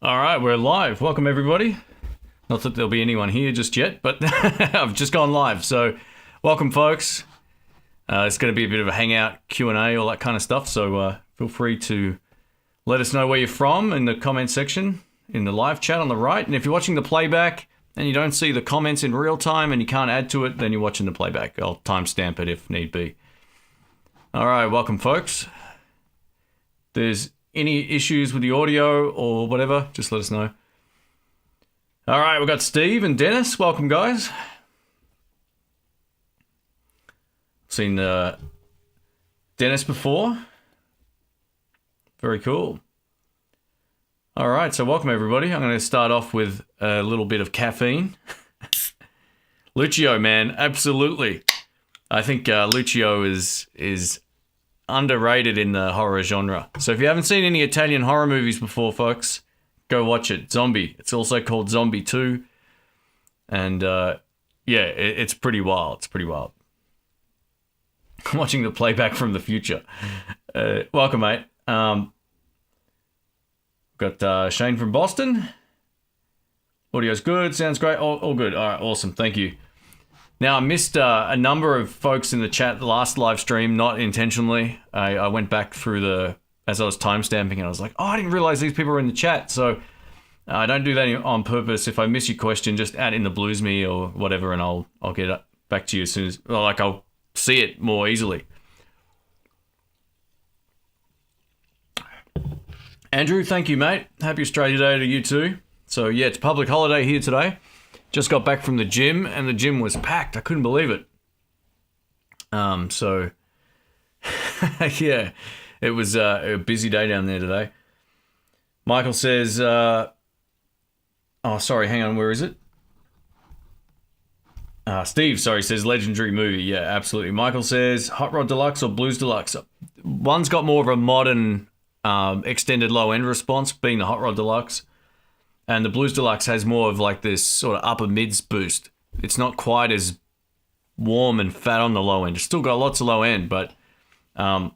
All right, we're live. Welcome, everybody. Not that there'll be anyone here just yet, but I've just gone live. So welcome, folks. It's going to be a bit of a hangout, Q&A, all that kind of stuff. So feel free to let us know where you're from in the comment section, in the live chat on the right. And if you're watching the playback and you don't see the comments in real time and you can't add to it, then you're watching the playback. I'll timestamp it if need be. All right, welcome, folks. If there's any issues with the audio or whatever, just let us know. All right, we've got Steve and Dennis. Welcome, guys. Seen Dennis before. Very cool. All right, so welcome, everybody. I'm going to start off with a little bit of caffeine. Lucio, man, absolutely. I think Lucio is underrated in the horror genre. So if you haven't seen any Italian horror movies before, folks, go watch it. Zombie. It's also called Zombie 2. And yeah, it's pretty wild. It's pretty wild. I'm watching the playback from the future. Welcome, mate. Got Shane from Boston. Audio's good. Sounds great. All good. All right, awesome. Thank you. Now, I missed a number of folks in the chat the last live stream, not intentionally. I went back through as I was timestamping, and I was like, oh, I didn't realize these people were in the chat. So I don't do that on purpose. If I miss your question, just add in the blues me or whatever, and I'll get back to you as soon as, I'll see it more easily. Andrew, thank you, mate. Happy Australia Day to you too. So yeah, it's public holiday here today. Just got back from the gym, and the gym was packed. I couldn't believe it. So, yeah, it was a busy day down there today. Michael says, oh, sorry, hang on, where is it? Steve, sorry, says legendary movie. Yeah, absolutely. Michael says, Hot Rod Deluxe or Blues Deluxe? One's got more of a modern extended low-end response, being the Hot Rod Deluxe. And the Blues Deluxe has more of like this sort of upper mids boost. It's not quite as warm and fat on the low end. It's still got lots of low end, but I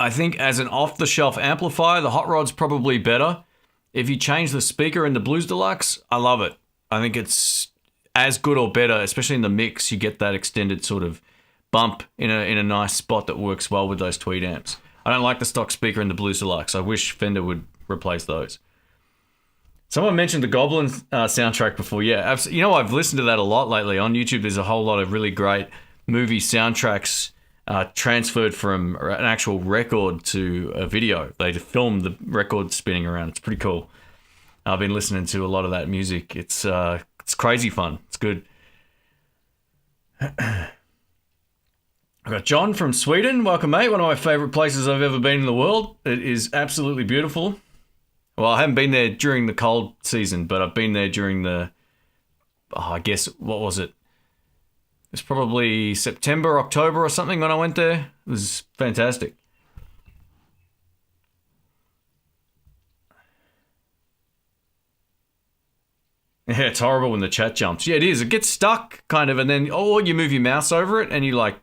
think as an off-the-shelf amplifier, the Hot Rod's probably better. If you change the speaker in the Blues Deluxe, I love it. I think it's as good or better, especially in the mix. You get that extended sort of bump in a nice spot that works well with those tweed amps. I don't like the stock speaker in the Blues Deluxe. I wish Fender would replace those. Someone mentioned the Goblin soundtrack before. Yeah, you know, I've listened to that a lot lately. On YouTube, there's a whole lot of really great movie soundtracks transferred from an actual record to a video. They filmed the record spinning around. It's pretty cool. I've been listening to a lot of that music. It's crazy fun. It's good. I've got John from Sweden. Welcome, mate. One of my favorite places I've ever been in the world. It is absolutely beautiful. Well, I haven't been there during the cold season, but I've been there during I guess, what was it? It's probably September, October or something when I went there. It was fantastic. Yeah, it's horrible when the chat jumps. Yeah, it is. It gets stuck, kind of, and then, you move your mouse over it, and you,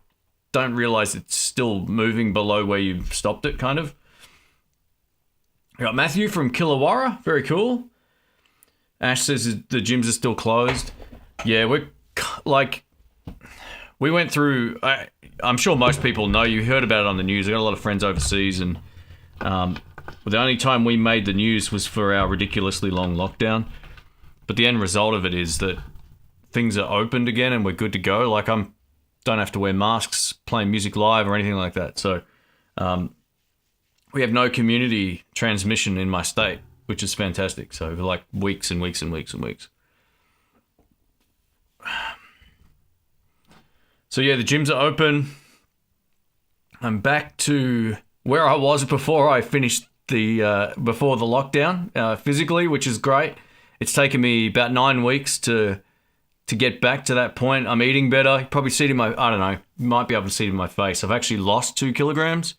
don't realize it's still moving below where you stopped it, kind of. I got Matthew from Killawarra. Very cool. Ash says the gyms are still closed. Yeah, we went through, I'm sure most people know, you heard about it on the news. I got a lot of friends overseas, and the only time we made the news was for our ridiculously long lockdown. But the end result of it is that things are opened again and we're good to go. Don't have to wear masks, playing music live or anything like that. So, we have no community transmission in my state, which is fantastic. So for weeks and weeks and weeks and weeks. So yeah, the gyms are open. I'm back to where I was before I finished before the lockdown, physically, which is great. It's taken me about 9 weeks to get back to that point. I'm eating better. You probably see it in my, I don't know, you might be able to see it in my face. I've actually lost 2 kilograms.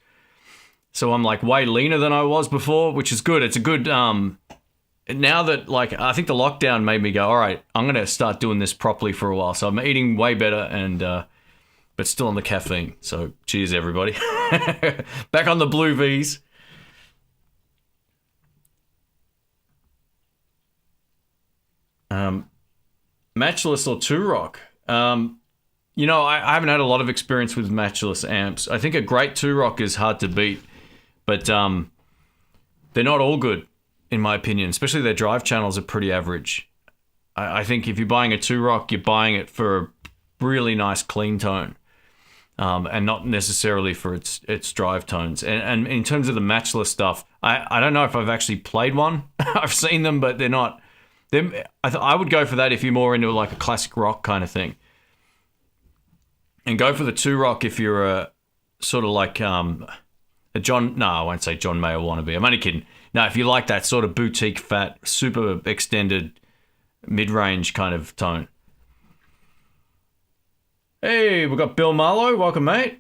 So I'm way leaner than I was before, which is good. It's a good, now that I think the lockdown made me go, all right, I'm going to start doing this properly for a while. So I'm eating way better and, but still on the caffeine. So cheers, everybody. Back on the blue Vs. Matchless or Two Rock? You know, I haven't had a lot of experience with Matchless amps. I think a great Two Rock is hard to beat, but they're not all good, in my opinion. Especially their drive channels are pretty average. I think if you're buying a Two Rock, you're buying it for a really nice clean tone, and not necessarily for its drive tones. And in terms of the Matchless stuff, I don't know if I've actually played one. I've seen them, but they're not. I would go for that if you're more into like a classic rock kind of thing. And go for the Two Rock if you're a sort of like a John... No, I won't say John Mayer wannabe. I'm only kidding. No, if you like that sort of boutique, fat, super extended, mid-range kind of tone. Hey, we've got Bill Marlowe. Welcome, mate.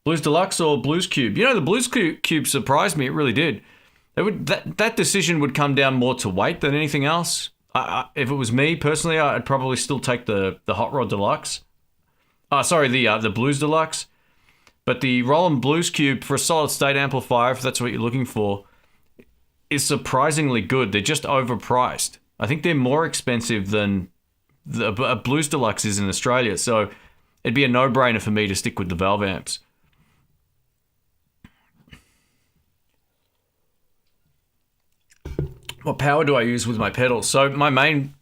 Blues Deluxe or Blues Cube? You know, the Blues Cube surprised me. It really did. That decision would come down more to weight than anything else. If it was me personally, I'd probably still take the Hot Rod Deluxe. The Blues Deluxe. But the Roland Blues Cube for a solid state amplifier, if that's what you're looking for, is surprisingly good. They're just overpriced. I think they're more expensive than a Blues Deluxe is in Australia. So it'd be a no-brainer for me to stick with the valve amps. What power do I use with my pedals? So my main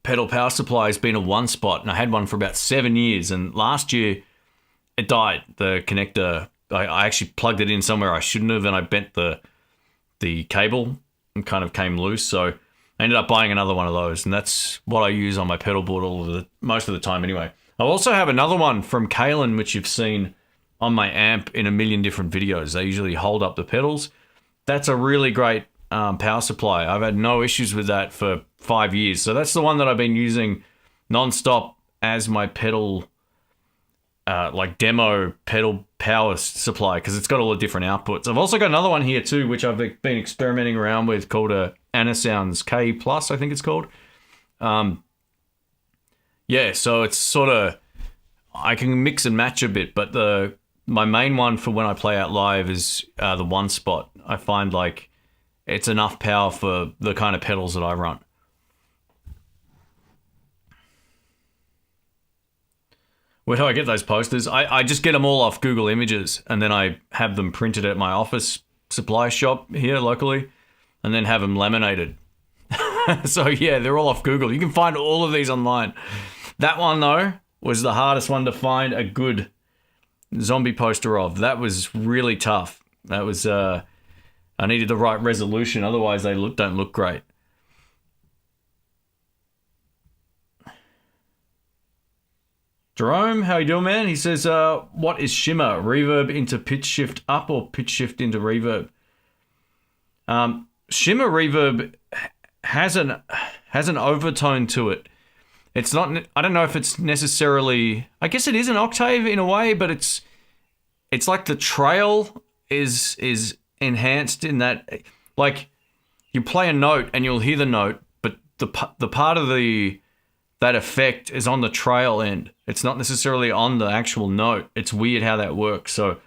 pedal power supply has been a one spot, and I had one for about 7 years. And last year it died. The connector, I actually plugged it in somewhere I shouldn't have, and I bent the cable and kind of came loose. So I ended up buying another one of those, and that's what I use on my pedal board most of the time anyway. I also have another one from Kalen, which you've seen on my amp in a million different videos. They usually hold up the pedals. That's a really great power supply. I've had no issues with that for 5 years. So that's the one that I've been using non-stop as my pedal, like demo pedal power supply, because it's got all the different outputs. I've also got another one here too, which I've been experimenting around with, called a Anasounds K Plus, I think it's called. Yeah, so it's sort of, I can mix and match a bit, but my main one for when I play out live is the one spot. I find like it's enough power for the kind of pedals that I run. Where do I get those posters? I just get them all off Google Images, and then I have them printed at my office supply shop here locally, and then have them laminated. So yeah, they're all off Google. You can find all of these online. That one though was the hardest one to find a good zombie poster of. That was really tough. That was I needed the right resolution, otherwise they don't look great. Jerome, how you doing, man? He says, what is Shimmer? Reverb into pitch shift up or pitch shift into reverb? Shimmer reverb has an overtone to it. It's not, I don't know if it's necessarily, I guess it is an octave in a way, but it's like the trail is enhanced in that, like, you play a note and you'll hear the note, but the part of that effect is on the trail end. It's not necessarily on the actual note. It's weird how that works. So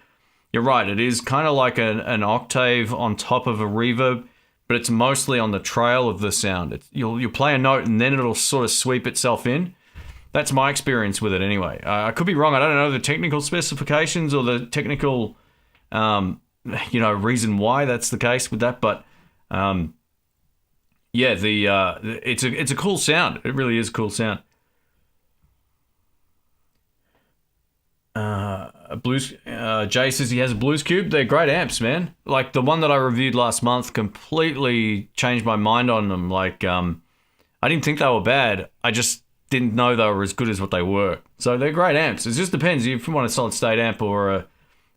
you're right, it is kind of like an octave on top of a reverb, but it's mostly on the trail of the sound. You'll play a note and then it'll sort of sweep itself in. That's my experience with it anyway. I could be wrong. I don't know the technical specifications or the technical, reason why that's the case with that. But yeah, it's a cool sound. It really is a cool sound. Jay says he has a Blues Cube. They're great amps, man. Like the one that I reviewed last month completely changed my mind on them. Like, I didn't think they were bad. I just didn't know they were as good as what they were. So they're great amps. It just depends if you want a solid state amp or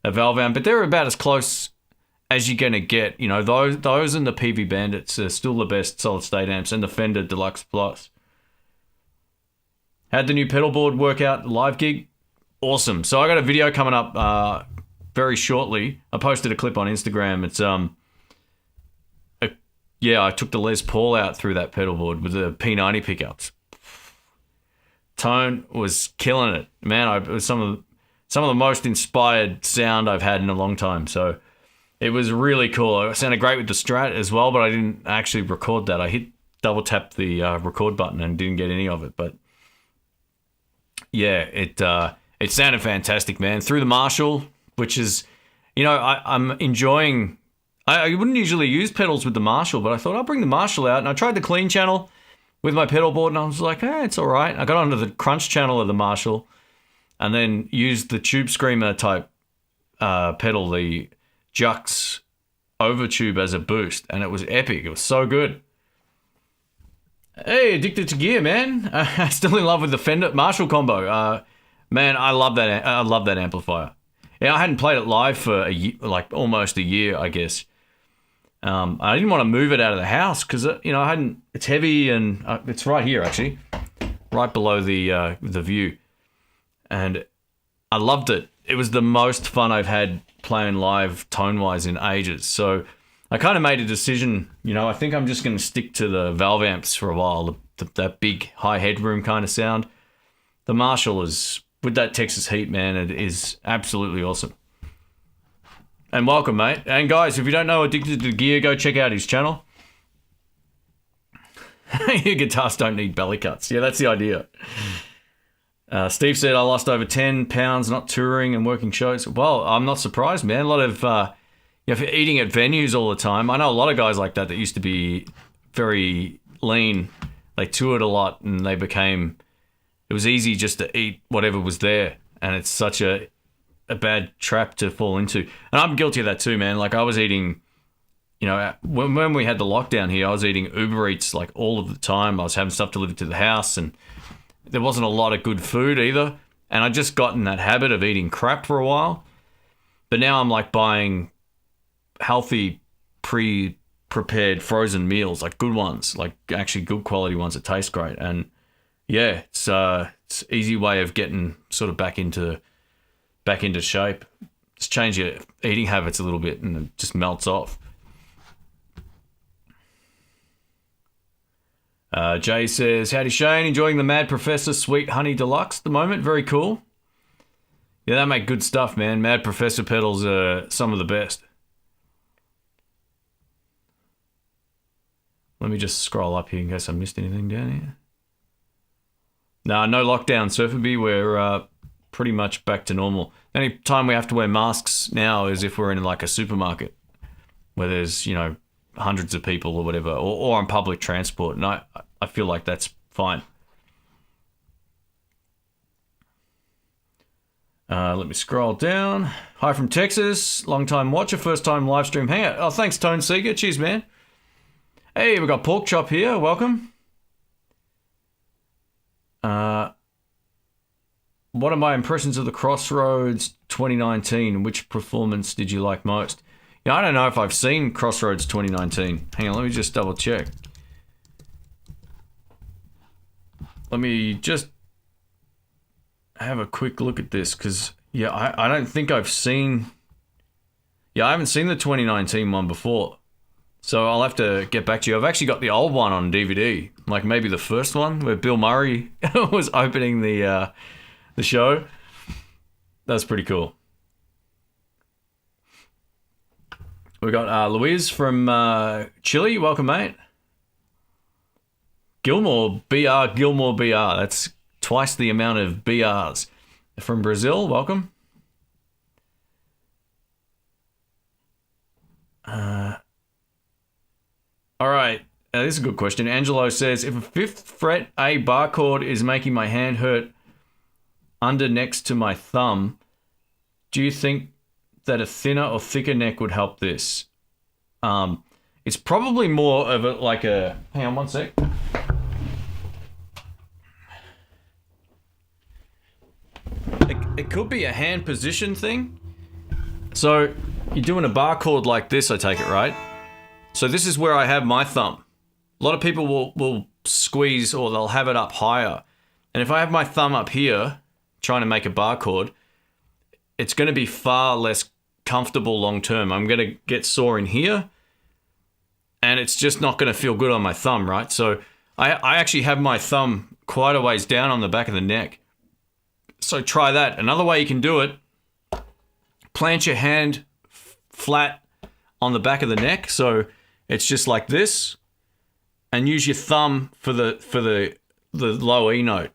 a valve amp, but they're about as close as you're gonna get. You know, those and the PV Bandits are still the best solid state amps, and the Fender Deluxe Plus. How'd the new pedalboard work out live gig? Awesome. So I got a video coming up very shortly. I posted a clip on Instagram. It's I took the Les Paul out through that pedalboard with the P90 pickups. Tone was killing it, man. It was some of the most inspired sound I've had in a long time. So It was really cool. It sounded great with the Strat as well, but I didn't actually record that. I hit double tap the record button and didn't get any of it. But yeah, it sounded fantastic, man. Through the Marshall, which is, I'm enjoying. I wouldn't usually use pedals with the Marshall, but I thought I'll bring the Marshall out. And I tried the clean channel with my pedal board, and I was like, it's all right. I got onto the crunch channel of the Marshall, and then used the Tube Screamer type pedal, the Jux Overtube as a boost, and it was epic. It was so good. Hey, Addicted to Gear, man. Still in love with the Fender Marshall combo. Man, I love that. I love that amplifier. Yeah, I hadn't played it live for almost a year, I guess. I didn't want to move it out of the house because I hadn't. It's heavy and it's right here actually, right below the view, and I loved it. It was the most fun I've had playing live tone-wise in ages. So I kind of made a decision. I think I'm just going to stick to the valve amps for a while. That big high headroom kind of sound. The Marshall is with that Texas heat, man. It is absolutely awesome. And welcome, mate. And guys, if you don't know Addicted to Gear, go check out his channel. Your guitars don't need belly cuts. Yeah, that's the idea. Steve said, I lost over 10 pounds not touring and working shows. Well, I'm not surprised, man. A lot of, if you're eating at venues all the time, I know a lot of guys like that used to be very lean. They toured a lot and it was easy just to eat whatever was there. And it's such a bad trap to fall into. And I'm guilty of that too, man. Like I was eating, when we had the lockdown here, I was eating Uber Eats like all of the time. I was having stuff delivered to the house and there wasn't a lot of good food either. And I just got in that habit of eating crap for a while. But now I'm like buying healthy, pre-prepared frozen meals, like good ones, like actually good quality ones that taste great. And yeah, it's an easy way of getting sort of back into shape. Just change your eating habits a little bit and it just melts off. Jay says, howdy Shane, enjoying the Mad Professor Sweet Honey Deluxe at the moment. Very cool. Yeah, they make good stuff, man. Mad Professor pedals are some of the best. Let me just scroll up here in case I missed anything down here. No lockdown, Surferby. We're pretty much back to normal. The only time we have to wear masks now is if we're in like a supermarket where there's, hundreds of people or whatever, or on public transport. And I feel like that's fine. Let me scroll down. Hi from Texas. Long time watcher, first time live stream hangout. Oh, thanks, Tone Seeger. Cheers, man. Hey, we've got Pork Chop here. Welcome. What are my impressions of the Crossroads 2019? Which performance did you like most? I don't know if I've seen Crossroads 2019. Hang on, let me just double check. Let me just have a quick look at this because, I don't think I've seen... I haven't seen the 2019 one before. So I'll have to get back to you. I've actually got the old one on DVD, like maybe the first one where Bill Murray was opening the show. That's pretty cool. We got Louise from Chile. Welcome, mate. Gilmore BR. That's twice the amount of BRs. From Brazil, welcome. All right. This is a good question. Angelo says, if a 5th fret A bar chord is making my hand hurt under next to my thumb, do you think that a thinner or thicker neck would help this? It's probably more of a hang on one sec. It could be a hand position thing. So you're doing a bar chord like this, I take it, right? So this is where I have my thumb. A lot of people will squeeze or they'll have it up higher. And if I have my thumb up here trying to make a bar chord, it's going to be far less comfortable long term. I'm going to get sore in here and it's just not going to feel good on my thumb, right? So I actually have my thumb quite a ways down on the back of the neck. So try that. Another way you can do it, plant your hand flat on the back of the neck. So it's just like this, and use your thumb for the low E note.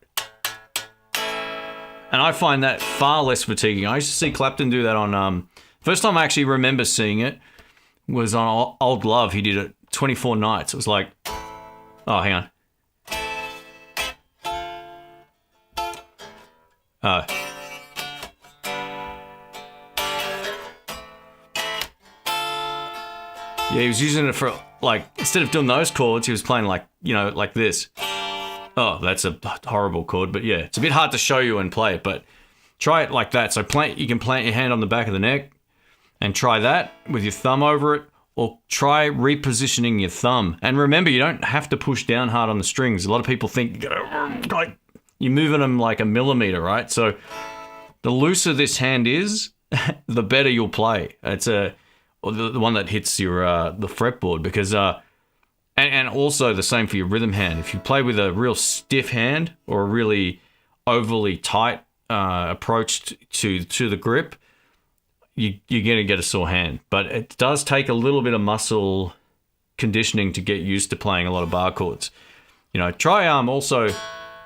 And I find that far less fatiguing. I used to see Clapton do that on, first time I actually remember seeing it was on Old Love. He did it 24 nights. It was like, oh, hang on. Yeah, he was using it for, like, instead of doing those chords, he was playing like, you know, like this. Oh, that's a horrible chord, but yeah, it's a bit hard to show you and play it, but try it like that. So you can plant your hand on the back of the neck and try that with your thumb over it, or try repositioning your thumb. And remember, you don't have to push down hard on the strings. A lot of people think like you're moving them like a millimeter, right? So the looser this hand is, the better you'll play. It's the one that hits your the fretboard, because and also the same for your rhythm hand. If you play with a real stiff hand or a really overly tight approach to the grip, you're gonna get a sore hand. But it does take a little bit of muscle conditioning to get used to playing a lot of bar chords. You know, try also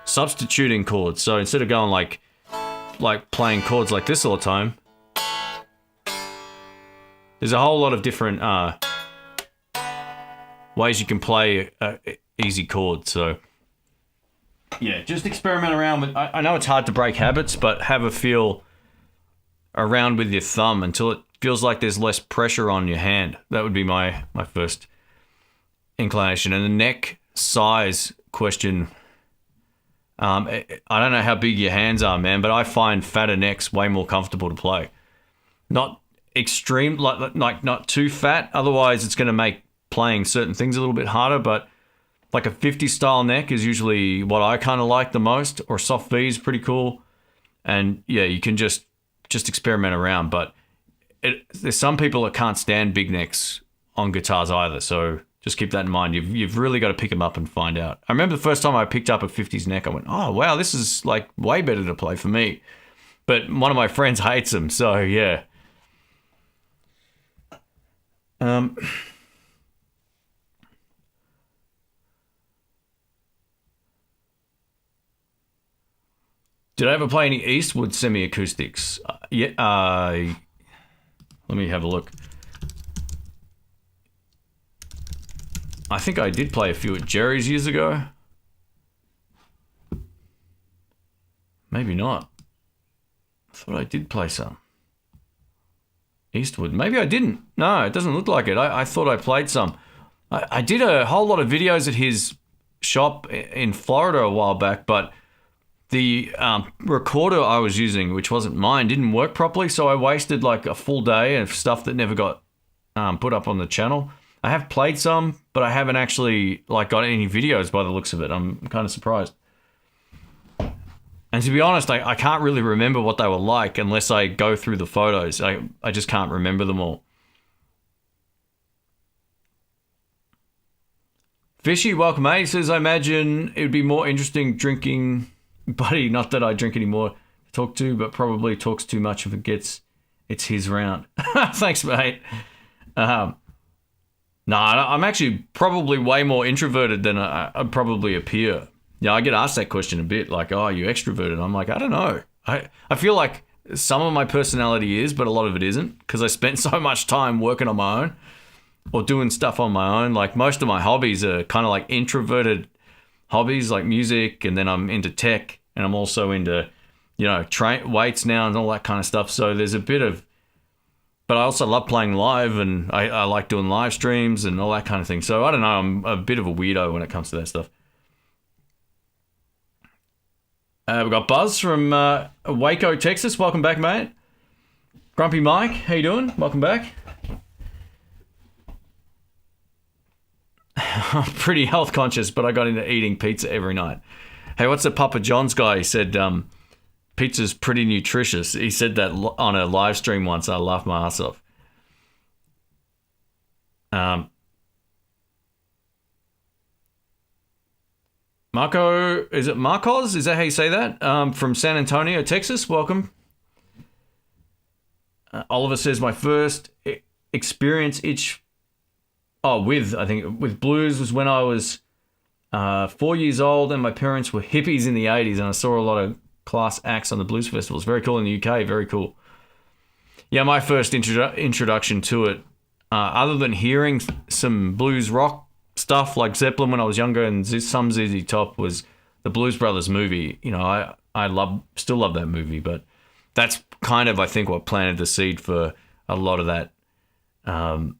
substituting chords. So instead of going like playing chords like this all the time, there's a whole lot of different ways you can play easy chords. So yeah, just experiment around with. I know it's hard to break habits, but have a feel around with your thumb until it feels like there's less pressure on your hand. That would be my first inclination. And the neck size question, I don't know how big your hands are, man, but I find fatter necks way more comfortable to play. Not extreme, like not too fat, otherwise it's going to make playing certain things a little bit harder, but like a 50 style neck is usually what I kind of like the most, or soft V is pretty cool. And yeah, you can just experiment around, but there's some people that can't stand big necks on guitars either, so just keep that in mind. You've really got to pick them up and find out. I remember the first time I picked up a 50s neck, I went, oh wow, this is like way better to play for me. But one of my friends hates them, so yeah. Did I ever play any Eastwood semi-acoustics? Yeah. Let me have a look. I think I did play a few at Jerry's years ago. Maybe not. I thought I did play some. Eastwood. Maybe I didn't. No, it doesn't look like it. I thought I played some. I did a whole lot of videos at his shop in Florida a while back, but the recorder I was using, which wasn't mine, didn't work properly, so I wasted like a full day of stuff that never got put up on the channel. I have played some, but I haven't actually like got any videos by the looks of it. I'm kind of surprised. And to be honest, I can't really remember what they were like unless I go through the photos. I just can't remember them all. Fishy, welcome, mate. He says, I imagine it would be more interesting drinking... Buddy, not that I drink anymore to talk to, but probably talks too much if it's his round. Thanks, mate. No, I'm actually probably way more introverted than I probably appear. Yeah, I get asked that question a bit, like, oh, are you extroverted? I'm like, I don't know. I feel like some of my personality is, but a lot of it isn't, because I spent so much time working on my own or doing stuff on my own. Like, most of my hobbies are kind of like introverted hobbies, like music, and then I'm into tech, and I'm also into, you know, weights now and all that kind of stuff. So there's a bit of, but I also love playing live, and I like doing live streams and all that kind of thing. So I don't know, I'm a bit of a weirdo when it comes to that stuff. We've got Buzz from Waco, Texas. Welcome back, mate. Grumpy Mike, how you doing? Welcome back. I'm pretty health conscious, but I got into eating pizza every night. Hey, what's the Papa John's guy? He said pizza's pretty nutritious. He said that on a live stream once. I laughed my ass off. Marco, is it Marcos? Is that how you say that? From San Antonio, Texas. Welcome. Oliver says, my first experience with blues was when I was 4 years old, and my parents were hippies in the 80s, and I saw a lot of class acts on the blues festivals. Very cool in the UK, very cool. Yeah, my first introduction to it, other than hearing some blues rock stuff like Zeppelin when I was younger and some ZZ Top, was the Blues Brothers movie. You know, I still love that movie, but that's kind of, I think, what planted the seed for a lot of that, love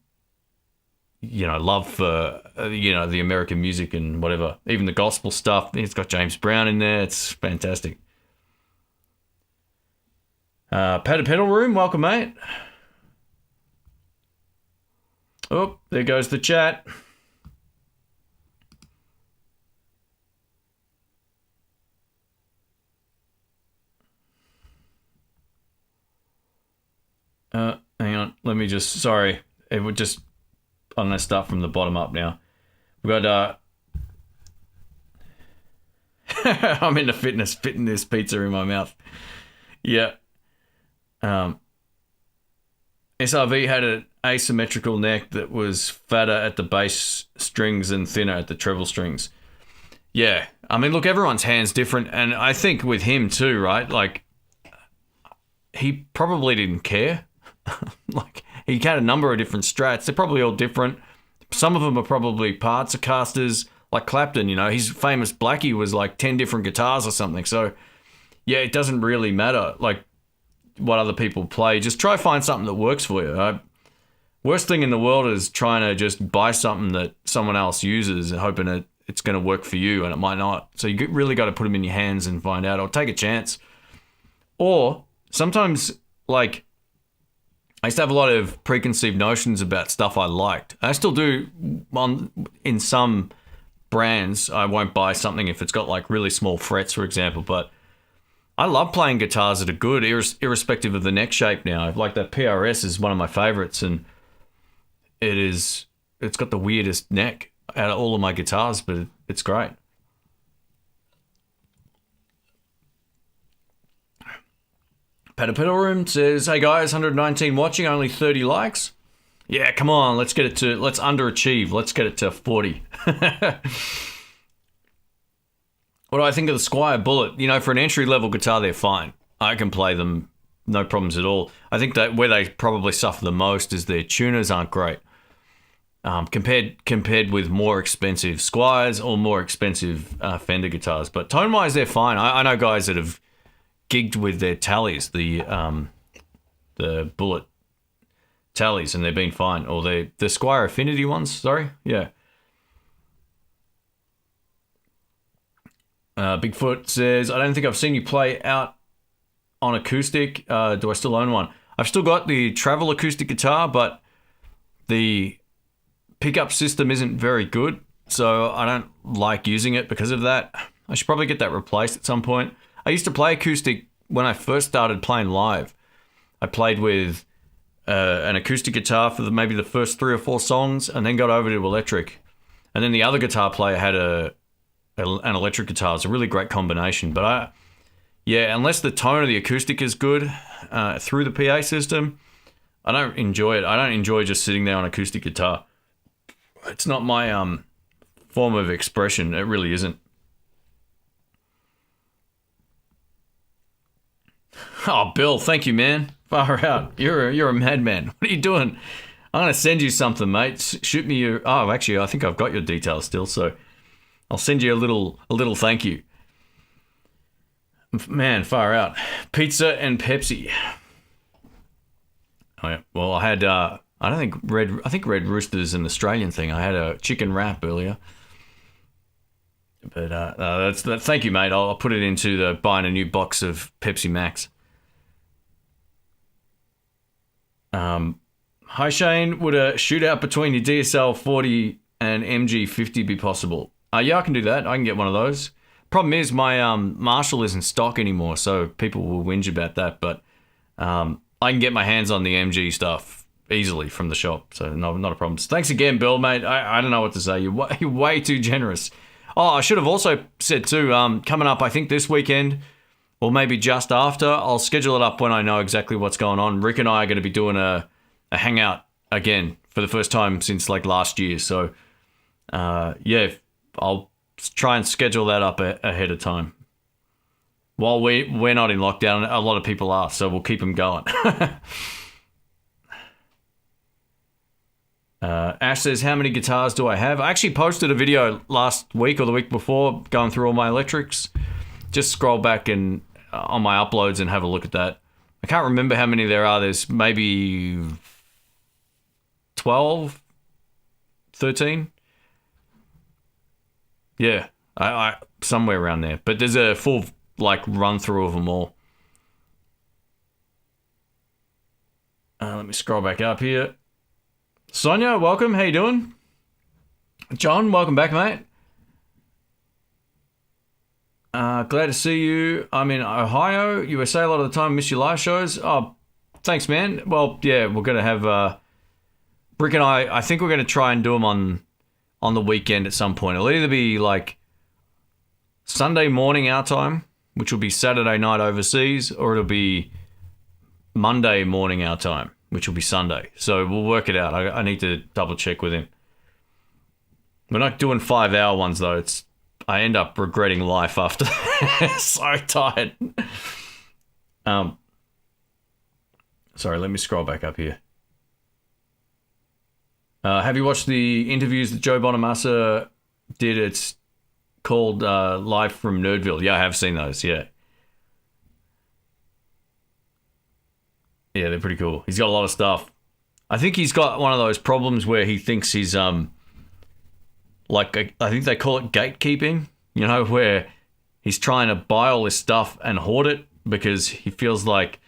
for, the American music and whatever. Even the gospel stuff. It's got James Brown in there. It's fantastic. Pedal Room, welcome, mate. Oh, there goes the chat. Hang on, let me just, sorry. It would just, I'm going to start from the bottom up now. We've got, I'm into fitness, fitting this pizza in my mouth. Yeah. SRV had an asymmetrical neck that was fatter at the bass strings and thinner at the treble strings. Yeah. I mean, look, everyone's hand's different. And I think with him too, right? Like, he probably didn't care. Like, he had a number of different strats. They're probably all different. Some of them are probably parts of casters, like Clapton, his famous Blackie was like 10 different guitars or something. So, yeah, it doesn't really matter, like, what other people play. Just try to find something that works for you. Worst thing in the world is trying to just buy something that someone else uses and hoping it's going to work for you, and it might not. So you really got to put them in your hands and find out, or take a chance. Or sometimes, like, I used to have a lot of preconceived notions about stuff I liked. I still do in some brands. I won't buy something if it's got like really small frets, for example, but I love playing guitars that are good, irrespective of the neck shape now. Like that PRS is one of my favorites, and it's got the weirdest neck out of all of my guitars, but it's great. Pedal Room says, hey guys, 119 watching, only 30 likes. Yeah, come on, let's underachieve. Let's get it to 40. What do I think of the Squier Bullet? For an entry-level guitar, they're fine. I can play them, no problems at all. I think that where they probably suffer the most is their tuners aren't great. Compared with more expensive Squiers or more expensive Fender guitars. But tone-wise, they're fine. I know guys that have gigged with their tallies, the Bullet tallies, and they've been fine. Or the Squier Affinity ones, sorry. Yeah. Bigfoot says, I don't think I've seen you play out on acoustic. Do I still own one? I've still got the travel acoustic guitar, but the pickup system isn't very good, so I don't like using it because of that. I should probably get that replaced at some point. I used to play acoustic when I first started playing live. I played with an acoustic guitar for maybe the first 3 or 4 songs, and then got over to electric. And then the other guitar player had an electric guitar. It's a really great combination. But unless the tone of the acoustic is good through the PA system, I don't enjoy it. I don't enjoy just sitting there on acoustic guitar. It's not my form of expression. It really isn't. Oh, Bill, thank you, man. Far out. You're a madman. What are you doing? I'm going to send you something, mate. Shoot me your... Oh, actually, I think I've got your details still, so I'll send you a little thank you. Man, far out. Pizza and Pepsi. Oh, yeah. Well, I had... I think Red Rooster's an Australian thing. I had a chicken wrap earlier. But thank you, mate. I'll put it into the buying a new box of Pepsi Max. Hi Shane, would a shootout between your DSL 40 and MG 50 be possible? Yeah, I can do that. I can get one of those. Problem is my Marshall isn't stock anymore, so people will whinge about that. But I can get my hands on the MG stuff easily from the shop, so not a problem. Thanks again, Bill, mate. I don't know what to say. You're way too generous. Oh, I should have also said too, coming up, I think this weekend, or maybe just after, I'll schedule it up when I know exactly what's going on. Rick and I are going to be doing a hangout again for the first time since like last year. So yeah, I'll try and schedule that up ahead of time. While we're not in lockdown, a lot of people are, so we'll keep them going. Ash says, how many guitars do I have? I actually posted a video last week or the week before going through all my electrics. Just scroll back and on my uploads and have a look at that. I can't remember how many there are. There's maybe 12, 13. Yeah, I somewhere around there. But there's a full like run through of them all. Let me scroll back up here. Sonia, welcome. How you doing? John, welcome back, mate. Glad to see you. I'm in Ohio, USA a lot of the time. Miss your live shows. Oh, thanks, man. Well, yeah, we're going to have... Brick and I think we're going to try and do them on the weekend at some point. It'll either be like Sunday morning our time, which will be Saturday night overseas, or it'll be Monday morning our time, which will be Sunday. So we'll work it out. I need to double check with him. We're not doing 5-hour ones though. I end up regretting life after. So tired. Sorry, let me scroll back up here. Have you watched the interviews that Joe Bonamassa did? It's called Live from Nerdville. Yeah, I have seen those, yeah. Yeah, they're pretty cool. He's got a lot of stuff. I think he's got one of those problems where he thinks he's like I think they call it gatekeeping, you know, where he's trying to buy all this stuff and hoard it because he feels like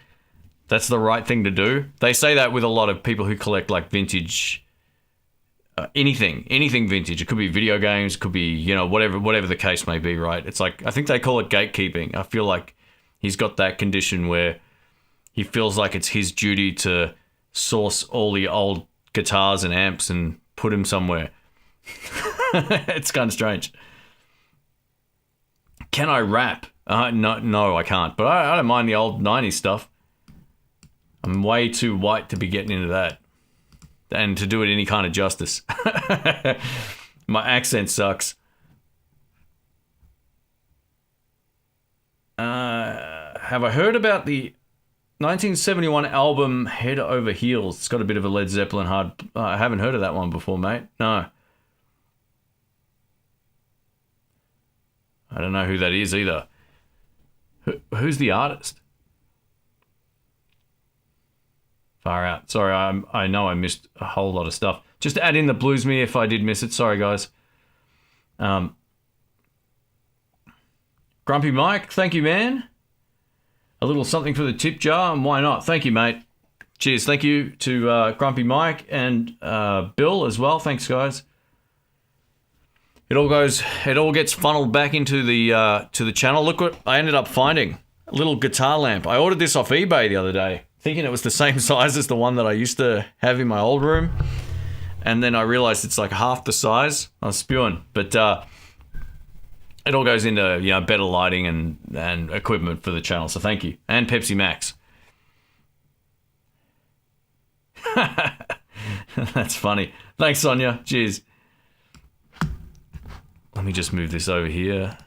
that's the right thing to do. They say that with a lot of people who collect like vintage anything vintage. It could be video games, could be, you know, whatever the case may be, right? It's like I think they call it gatekeeping. I feel like he's got that condition where he feels like it's his duty to source all the old guitars and amps and put them somewhere. It's kind of strange. Can I rap? No, I can't. But I don't mind the old 90s stuff. I'm way too white to be getting into that. And to do it any kind of justice. My accent sucks. Have I heard about the 1971 album Head Over Heels? It's got a bit of a Led Zeppelin hard... I haven't heard of that one before, mate. No. I don't know who that is either. Who's the artist? Far out. Sorry, I know I missed a whole lot of stuff. Just add in the blues me if I did miss it. Sorry, guys. Grumpy Mike, thank you, man. A little something for the tip jar, and why not? Thank you, mate. Cheers. Thank you to Grumpy Mike and Bill as well. Thanks, guys. It all gets funneled back into the to the channel. Look what I ended up finding. A little guitar lamp. I ordered this off eBay the other day, thinking it was the same size as the one that I used to have in my old room. And then I realized it's like half the size. I was spewing. But it all goes into, you know, better lighting and equipment for the channel. So thank you. And Pepsi Max. That's funny. Thanks, Sonia. Cheers. Let me just move this over here.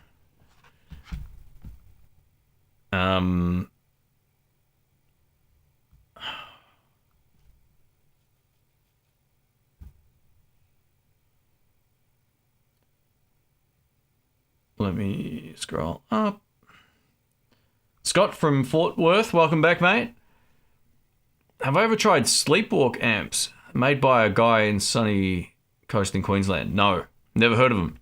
Let me scroll up. Scott from Fort Worth, welcome back, mate. Have I ever tried Sleepwalk amps made by a guy in sunny coast in Queensland? No, never heard of them.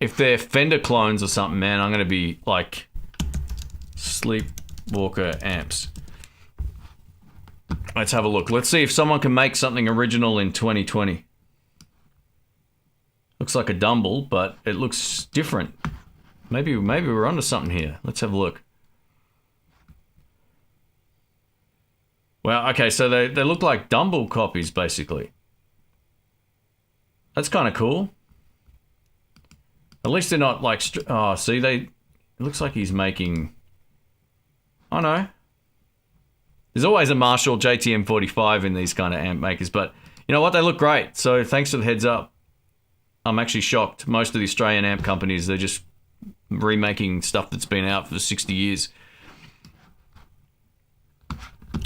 If they're Fender clones or something, man, I'm going to be like Sleepwalker amps. Let's have a look. Let's see if someone can make something original in 2020. Looks like a Dumble, but it looks different. Maybe we're onto something here. Let's have a look. Well, okay, so they look like Dumble copies, basically. That's kind of cool. At least they're not like... Oh, see, it looks like he's making... Oh, no. There's always a Marshall JTM 45 in these kind of amp makers, but you know what? They look great. So thanks for the heads up. I'm actually shocked. Most of the Australian amp companies, they're just remaking stuff that's been out for 60 years.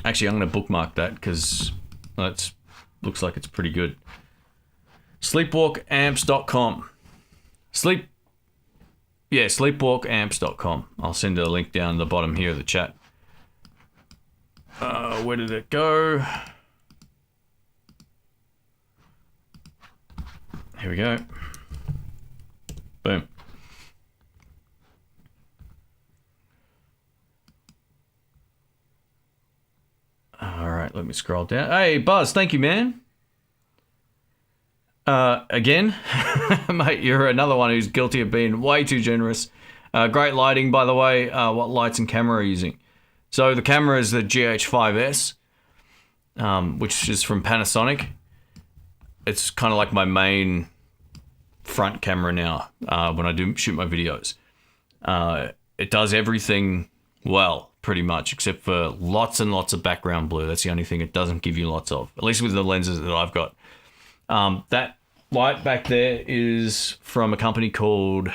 Actually, I'm going to bookmark that because that looks like it's pretty good. Sleepwalkamps.com. Sleepwalkamps.com. I'll send a link down the bottom here of the chat. Where did it go? Here we go. Boom. All right, let me scroll down. Hey, Buzz, thank you, man. Again, mate, you're another one who's guilty of being way too generous. Great lighting, by the way. What lights and camera are you using? So the camera is the GH5S, which is from Panasonic. It's kind of like my main front camera now when I do shoot my videos. It does everything well, pretty much, except for lots and lots of background blur. That's the only thing it doesn't give you lots of, at least with the lenses that I've got. That light back there is from a company called...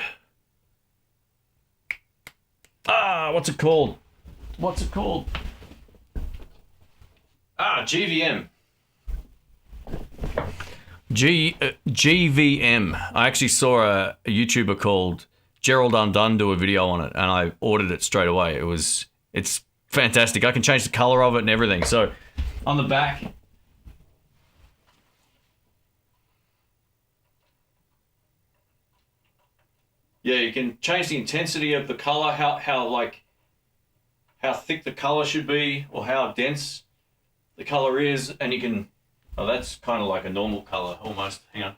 what's it called? GVM. GVM. I actually saw a YouTuber called Gerald Undone do a video on it, and I ordered it straight away. It's fantastic. I can change the color of it and everything. So on the back, yeah, you can change the intensity of the color, how thick the color should be, or how dense the color is, and you can, oh, that's kind of like a normal color almost. Hang on.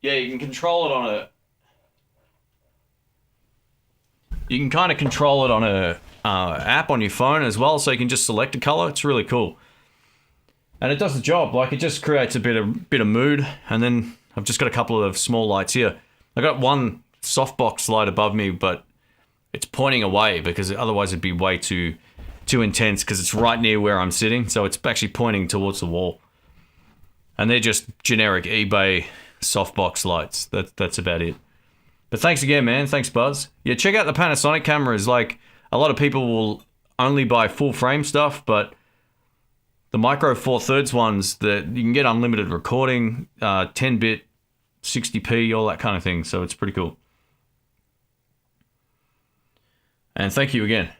Yeah, you can control it on a, you can kind of control it on a app on your phone as well, so you can just select a color. It's really cool, and it does the job. Like, it just creates a bit of mood. And then I've just got a couple of small lights here. I got one softbox light above me, but it's pointing away because otherwise it'd be way too intense, because it's right near where I'm sitting, so it's actually pointing towards the wall. And they're just generic eBay softbox lights. That's about it. But thanks again, man. Thanks, Buzz. Yeah, check out the Panasonic cameras. Like, a lot of people will only buy full frame stuff, but the micro 4/3 ones, that you can get unlimited recording, 10-bit, 60p, all that kind of thing. So it's pretty cool. And thank you again.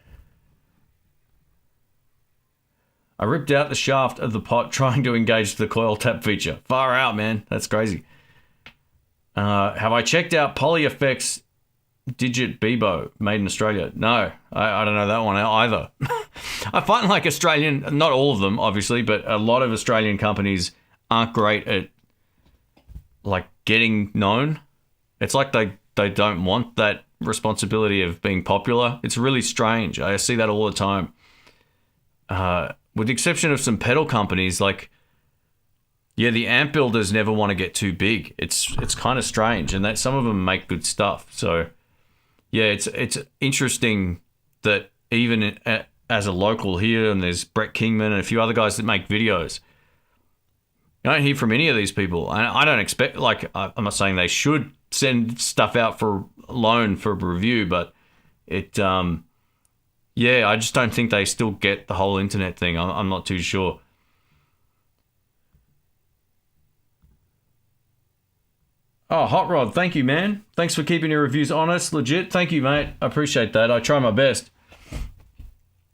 I ripped out the shaft of the pot trying to engage the coil tap feature. Far out, man. That's crazy. Have I checked out PolyFX Digit Bebo, made in Australia? No, I don't know that one either. I find like Australian, not all of them, obviously, but a lot of Australian companies aren't great at like getting known. It's like they don't want that responsibility of being popular. It's really strange. I see that all the time. With the exception of some pedal companies, like, yeah, the amp builders never want to get too big. It's kind of strange, and that some of them make good stuff. So, yeah, it's interesting that even as a local here, and there's Brett Kingman and a few other guys that make videos, you don't hear from any of these people. And I don't expect, like, I'm not saying they should send stuff out for loan for review, but it, yeah, I just don't think they still get the whole internet thing. I'm not too sure. Oh, Hot Rod, thank you, man. Thanks for keeping your reviews honest, legit. Thank you, mate. I appreciate that. I try my best.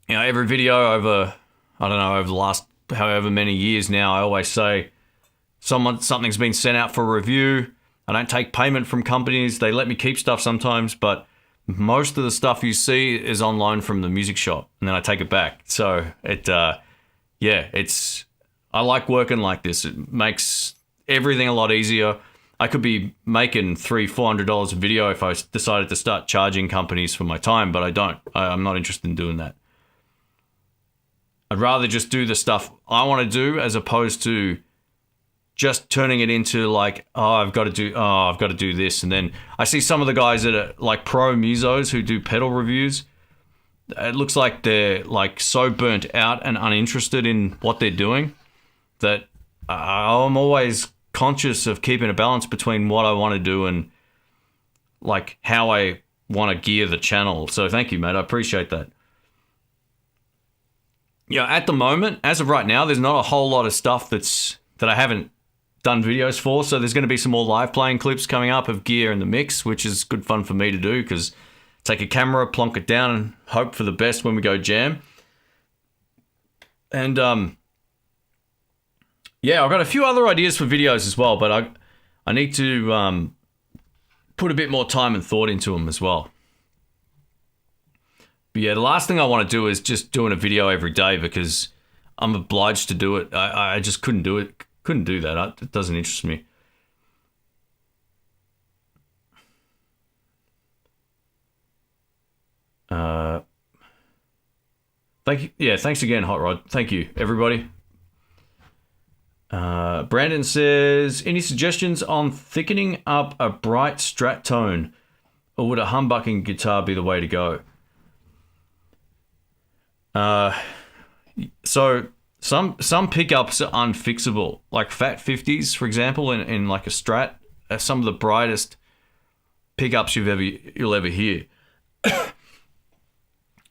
You know, every video over, I don't know, over the last however many years now, I always say something's been sent out for review. I don't take payment from companies. They let me keep stuff sometimes, but most of the stuff you see is on loan from the music shop, and then I take it back. So it, yeah, I like working like this. It makes everything a lot easier. I could be making $300-400 a video if I decided to start charging companies for my time, but I don't. I'm not interested in doing that. I'd rather just do the stuff I want to do, as opposed to just turning it into like, I've got to do this. And then I see some of the guys that are like pro musos who do pedal reviews, it looks like they're like so burnt out and uninterested in what they're doing that I'm always conscious of keeping a balance between what I want to do and like how I want to gear the channel. So thank you, mate. I appreciate that. Yeah, at the moment, as of right now, there's not a whole lot of stuff that I haven't done videos for. So there's going to be some more live playing clips coming up of gear in the mix, which is good fun for me to do because take a camera, plonk it down, and hope for the best when we go jam. And yeah, I've got a few other ideas for videos as well, but I need to put a bit more time and thought into them as well. But yeah, the last thing I want to do is just doing a video every day because I'm obliged to do it. I just couldn't do it. Couldn't do that. It doesn't interest me. Thank you. Yeah, thanks again, Hot Rod. Thank you, everybody. Brandon says, any suggestions on thickening up a bright Strat tone, or would a humbucking guitar be the way to go? So some pickups are unfixable, like Fat 50s, for example, in like a Strat, are some of the brightest pickups you'll ever hear.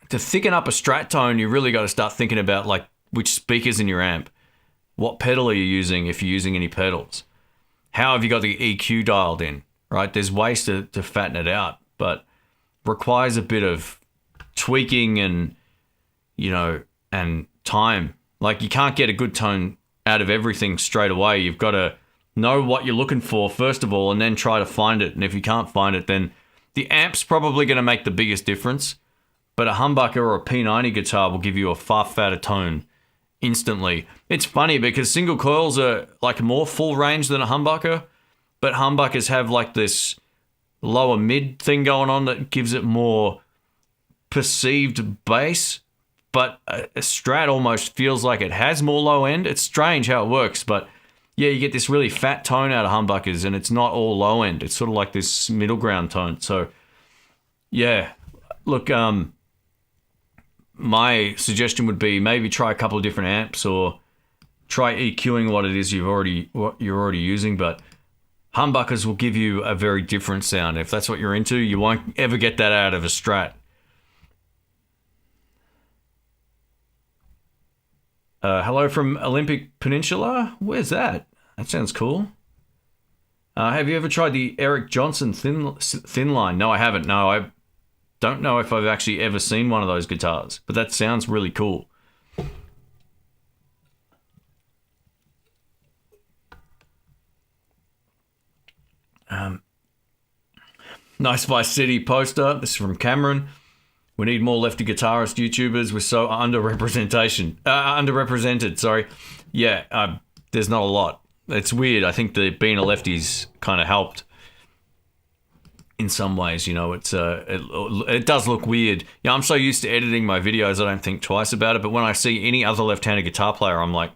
To thicken up a Strat tone, you really got to start thinking about like which speakers in your amp, what pedal are you using if you're using any pedals, how have you got the EQ dialed in, right? There's ways to fatten it out, but requires a bit of tweaking and, you know, and time. Like you can't get a good tone out of everything straight away. You've got to know what you're looking for first of all and then try to find it. And if you can't find it, then the amp's probably going to make the biggest difference. But a humbucker or a P90 guitar will give you a far fatter tone instantly. It's funny because single coils are like more full range than a humbucker, but humbuckers have like this lower mid thing going on that gives it more perceived bass. But a Strat almost feels like it has more low end. It's strange how it works, but yeah, you get this really fat tone out of humbuckers and it's not all low end. It's sort of like this middle ground tone. So yeah, look, my suggestion would be maybe try a couple of different amps or try EQing what it is you're already using, but humbuckers will give you a very different sound. If that's what you're into, you won't ever get that out of a Strat. Hello from Olympic Peninsula. Where's that? That sounds cool. Have you ever tried the Eric Johnson thin line? No, I haven't. No, I don't know if I've actually ever seen one of those guitars, but that sounds really cool. Nice Vice City poster. This is from Cameron. We need more lefty guitarist YouTubers. We're so underrepresented. Sorry. Yeah, there's not a lot. It's weird. I think the being a lefty's kind of helped in some ways. You know, it does look weird. Yeah, I'm so used to editing my videos, I don't think twice about it. But when I see any other left-handed guitar player, I'm like,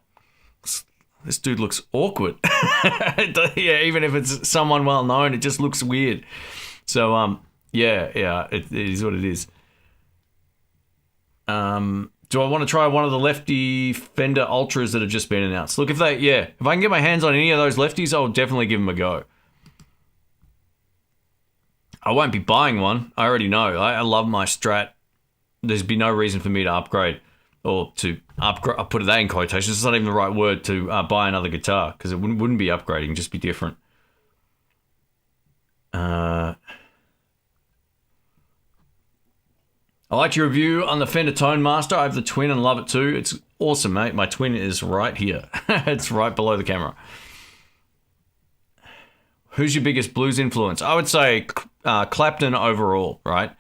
this dude looks awkward. Yeah, even if it's someone well known, it just looks weird. So yeah, it is what it is. Do I want to try one of the lefty Fender Ultras that have just been announced? Look, if I can get my hands on any of those lefties, I'll definitely give them a go. I won't be buying one. I already know. I love my Strat. There's been no reason for me to upgrade or to upgrade. I put that in quotations. It's not even the right word to buy another guitar because it wouldn't be upgrading, just be different. I liked your review on the Fender Tone Master. I have the Twin and love it too. It's awesome, mate. My Twin is right here. It's right below the camera. Who's your biggest blues influence? I would say Clapton overall, right?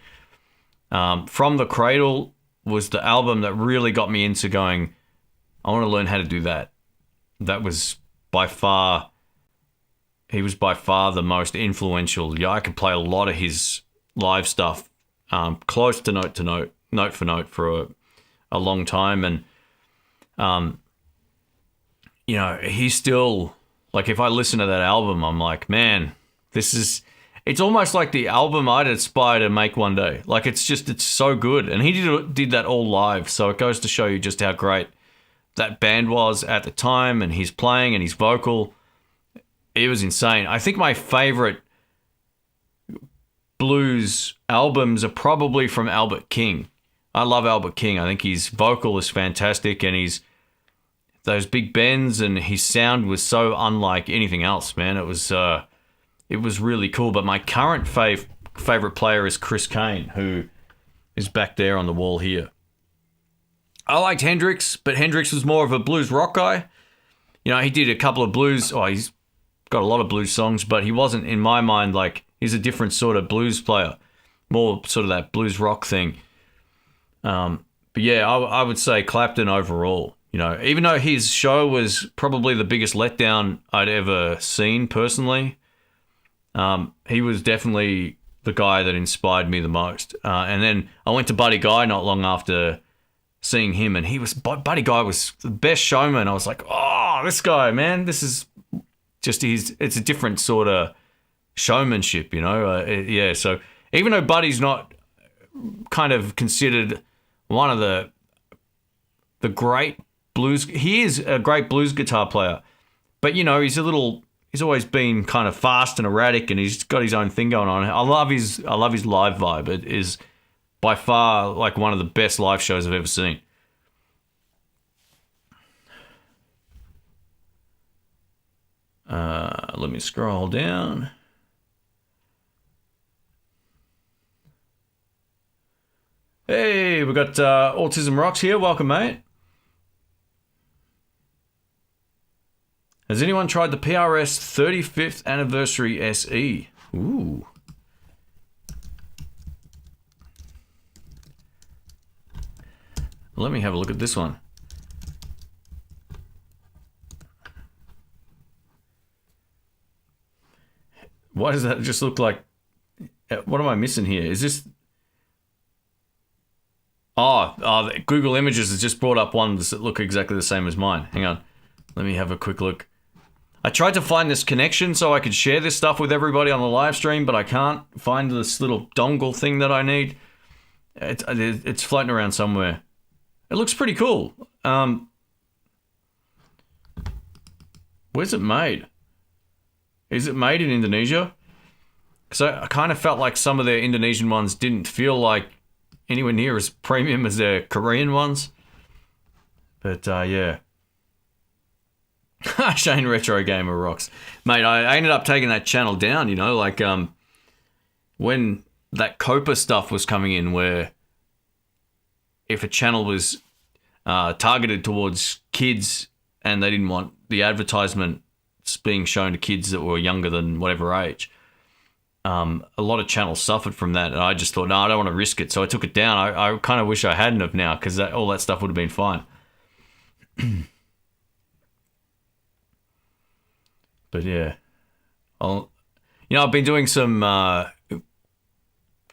From the Cradle was the album that really got me into going, I want to learn how to do that. That was he was by far the most influential. Yeah, I could play a lot of his live stuff close to note for note for a long time. And, you know, he's still, like, if I listen to that album, I'm like, man, it's it's almost like the album I'd aspire to make one day. Like, it's so good. And he did that all live. So it goes to show you just how great that band was at the time, and his playing and his vocal. It was insane. I think my favorite blues albums are probably from Albert King. I love Albert King. I think his vocal is fantastic, and those big bends and his sound was so unlike anything else, man. It was really cool. But my current favorite player is Chris Kane, who is back there on the wall here. I liked Hendrix, but Hendrix was more of a blues rock guy. You know, he did a couple of blues. Oh, he's got a lot of blues songs, but he wasn't, in my mind, like, he's a different sort of blues player. More sort of that blues rock thing. But yeah, I would say Clapton overall. You know, even though his show was probably the biggest letdown I'd ever seen personally, he was definitely the guy that inspired me the most. And then I went to Buddy Guy not long after seeing him, and Buddy Guy was the best showman. I was like, oh, this guy, man, this is just it's a different sort of showmanship, you know? Yeah, so even though Buddy's not kind of considered one of the great blues, he is a great blues guitar player, but, you know, he's always been kind of fast and erratic, and he's got his own thing going on. I love his live vibe. It is by far like one of the best live shows I've ever seen. Let me scroll down. Hey, we got Autism Rocks here. Welcome, mate. Has anyone tried the PRS 35th Anniversary SE? Ooh. Let me have a look at this one. Why does that just look like... What am I missing here? Is this... Oh, Google Images has just brought up ones that look exactly the same as mine. Hang on. Let me have a quick look. I tried to find this connection so I could share this stuff with everybody on the live stream, but I can't find this little dongle thing that I need. It's floating around somewhere. It looks pretty cool. Where's it made? Is it made in Indonesia? Because I kind of felt like some of their Indonesian ones didn't feel like anywhere near as premium as their Korean ones. But yeah. Shane Retro Gamer rocks. Mate, I ended up taking that channel down, you know, like when that Copa stuff was coming in, where if a channel was targeted towards kids and they didn't want the advertisement being shown to kids that were younger than whatever age, a lot of channels suffered from that, and I just thought, no, I don't want to risk it, so I took it down. I kind of wish I hadn't have now, because all that stuff would have been fine. But yeah, I've been doing some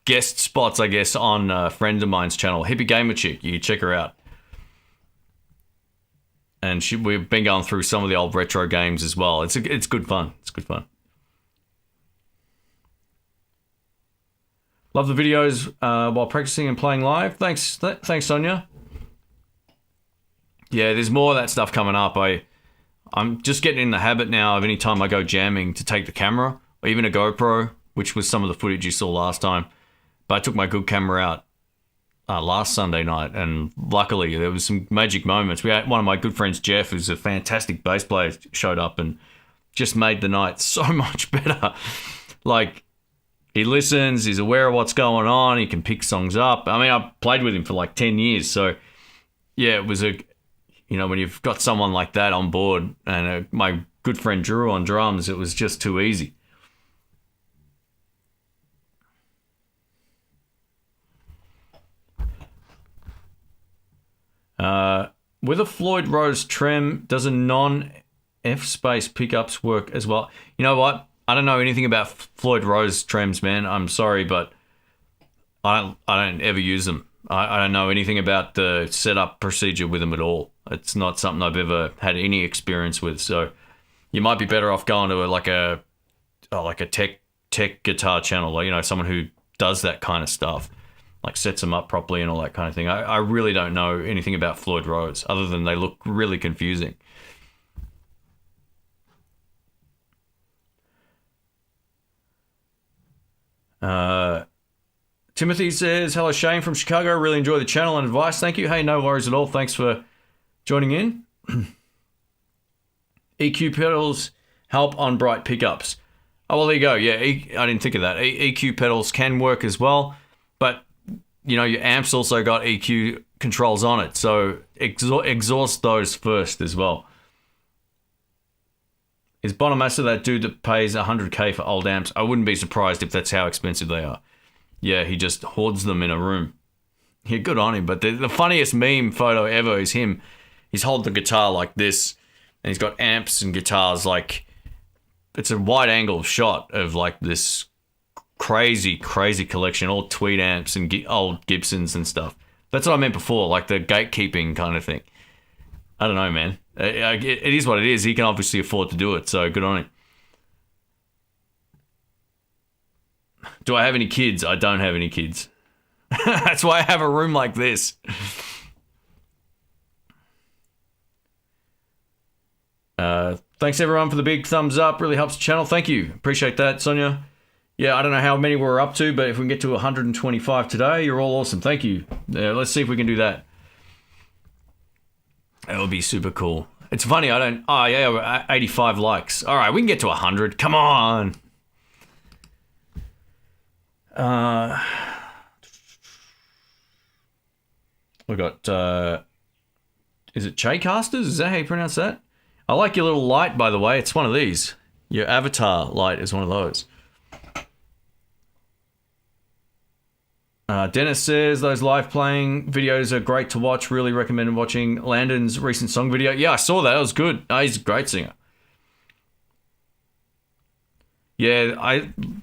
guest spots, I guess, on a friend of mine's channel, Hippie Gamer Chick. You can check her out. And we've been going through some of the old retro games as well. It's good fun. It's good fun. Love the videos while practicing and playing live. Thanks, Sonia. Yeah, there's more of that stuff coming up. I'm just getting in the habit now of any time I go jamming to take the camera, or even a GoPro, which was some of the footage you saw last time. But I took my good camera out last Sunday night, and luckily there was some magic moments. We had one of my good friends, Jeff, who's a fantastic bass player, showed up and just made the night so much better. Like, he listens, he's aware of what's going on, he can pick songs up. I mean, I played with him for like 10 years, so yeah, it was when you've got someone like that on board, and my good friend Drew on drums, it was just too easy. With a Floyd Rose trem, does a non-F space pickups work as well? You know what? I don't know anything about Floyd Rose trems, man. I'm sorry, but I don't ever use them. I don't know anything about the setup procedure with them at all. It's not something I've ever had any experience with. So you might be better off going to like a tech tech guitar channel, like, you know, someone who does that kind of stuff, like sets them up properly and all that kind of thing. I really don't know anything about Floyd Rose other than they look really confusing. Timothy says, hello Shane from Chicago, really enjoy the channel and advice, thank you. Hey, no worries at all, thanks for joining in. EQ pedals help on bright pickups. Oh, well, there you go. Yeah, I didn't think of that. EQ pedals can work as well, but, you know, your amp's also got EQ controls on it, so exhaust those first as well. Is Bonamassa that dude that pays $100K for old amps? I wouldn't be surprised if that's how expensive they are. Yeah, he just hoards them in a room. Yeah, good on him. But the funniest meme photo ever is him. He's holding the guitar like this, and he's got amps and guitars like... It's a wide-angle shot of like this crazy, crazy collection, all Tweed amps and old Gibsons and stuff. That's what I meant before, like the gatekeeping kind of thing. I don't know, man. It is what it is. He can obviously afford to do it, so good on him. Do I have any kids? I don't have any kids. That's why I have a room like this. Thanks everyone for the big thumbs up. Really helps the channel. Thank you. Appreciate that, Sonia. Yeah, I don't know how many we're up to, but if we can get to 125 today, you're all awesome. Thank you. Let's see if we can do that. That would be super cool. It's funny, I don't... Oh, yeah, we're 85 likes. All right, we can get to 100. Come on. We got... is it Chaycasters? Is that how you pronounce that? I like your little light, by the way. It's one of these. Your avatar light is one of those. Dennis says, those live playing videos are great to watch. Really recommend watching Landon's recent song video. Yeah, I saw that. It was good. Oh, he's a great singer. Yeah, I mean,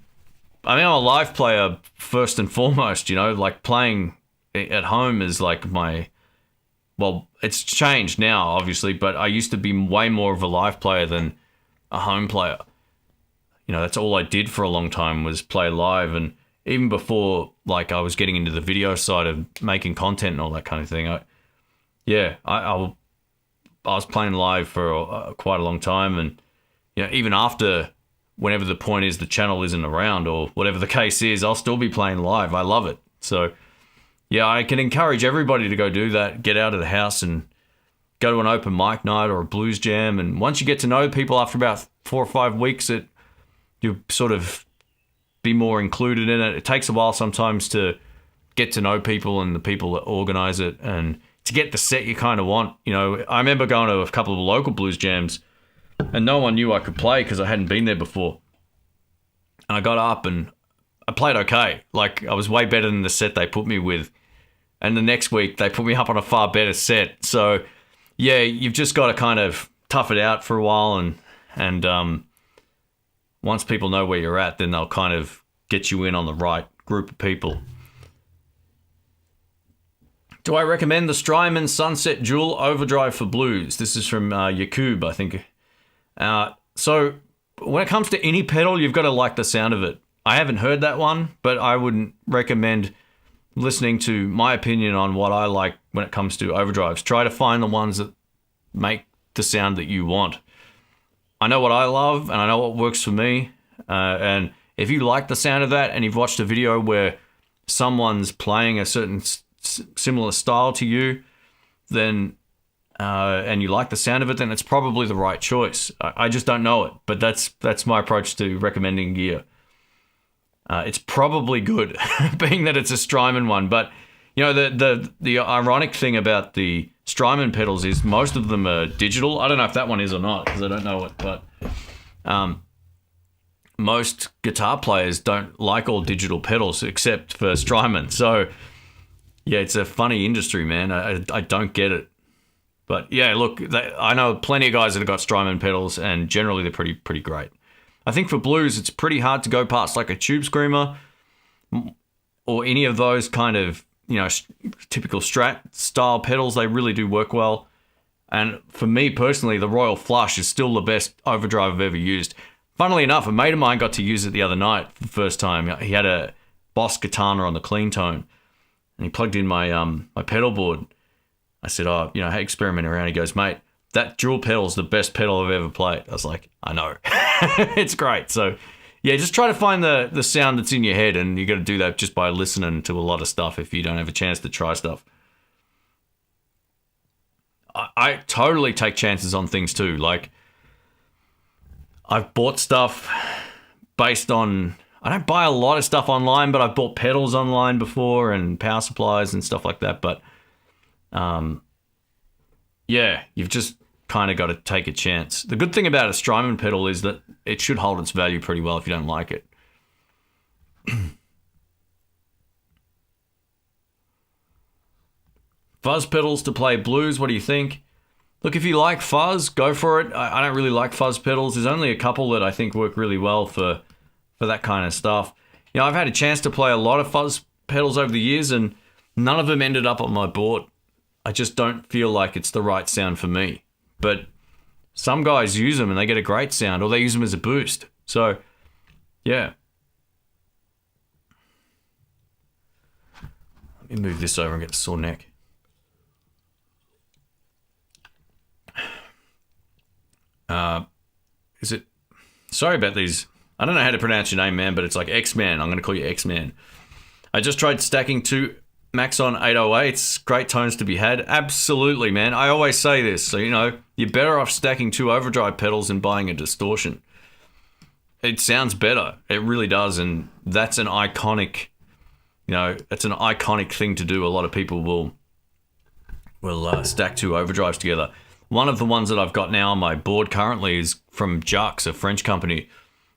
I'm a live player first and foremost, you know, like playing at home is like my... Well, it's changed now, obviously, but I used to be way more of a live player than a home player. You know, that's all I did for a long time was play live. And even before, like, I was getting into the video side of making content and all that kind of thing, I was playing live for quite a long time. And, you know, even after, whenever the point is the channel isn't around or whatever the case is, I'll still be playing live. I love it. So... yeah, I can encourage everybody to go do that, get out of the house and go to an open mic night or a blues jam. And once you get to know people after about 4 or 5 weeks, you sort of be more included in it. It takes a while sometimes to get to know people and the people that organize it and to get the set you kind of want. You know, I remember going to a couple of local blues jams and no one knew I could play because I hadn't been there before. And I got up and I played okay. Like, I was way better than the set they put me with. And the next week, they put me up on a far better set. So, yeah, you've just got to kind of tough it out for a while. And once people know where you're at, then they'll kind of get you in on the right group of people. Do I recommend the Strymon Sunset Dual Overdrive for blues? This is from Yakub, I think. So, when it comes to any pedal, you've got to like the sound of it. I haven't heard that one, but I wouldn't recommend... listening to my opinion on what I like when it comes to overdrives. Try to find the ones that make the sound that you want. I know what I love and I know what works for me. And if you like the sound of that and you've watched a video where someone's playing a certain similar style to you, then and you like the sound of it, then it's probably the right choice. I just don't know it, but that's my approach to recommending gear. It's probably good, being that it's a Strymon one. But, you know, the ironic thing about the Strymon pedals is most of them are digital. I don't know if that one is or not, because I don't know it. But most guitar players don't like all digital pedals, except for Strymon. So, yeah, it's a funny industry, man. I don't get it. But, yeah, look, I know plenty of guys that have got Strymon pedals, and generally they're pretty great. I think for blues, it's pretty hard to go past like a Tube Screamer or any of those kind of, you know, typical Strat style pedals. They really do work well. And for me personally, the Royal Flush is still the best overdrive I've ever used. Funnily enough, a mate of mine got to use it the other night for the first time. He had a Boss Katana on the clean tone, and he plugged in my my pedal board. I said, oh, you know, hey, experimenting around. He goes, mate, that dual pedal's the best pedal I've ever played. I was like, I know. It's great. So, yeah, just try to find the sound that's in your head, and you got to do that just by listening to a lot of stuff if you don't have a chance to try stuff. I totally take chances on things too. Like, I've bought stuff based on... I don't buy a lot of stuff online, but I've bought pedals online before and power supplies and stuff like that. But, yeah, you've just kind of got to take a chance. The good thing about a Strymon pedal is that it should hold its value pretty well if you don't like it. Fuzz pedals to play blues, what do you think? Look, if you like fuzz, go for it. I don't really like fuzz pedals. There's only a couple that I think work really well for that kind of stuff. You know, I've had a chance to play a lot of fuzz pedals over the years, and none of them ended up on my board. I just don't feel like it's the right sound for me. But some guys use them and they get a great sound, or they use them as a boost. So, yeah. Let me move this over and get a sore neck. Is it... Sorry about these. I don't know how to pronounce your name, man, but it's like X-Man. I'm going to call you X-Man. I just tried stacking two Maxon 808s. Great tones to be had. Absolutely, man. I always say this. So, you know, you're better off stacking two overdrive pedals than buying a distortion. It sounds better. It really does. And that's an iconic, you know, that's an iconic thing to do. A lot of people will stack two overdrives together. One of the ones that I've got now on my board currently is from Jux, a French company.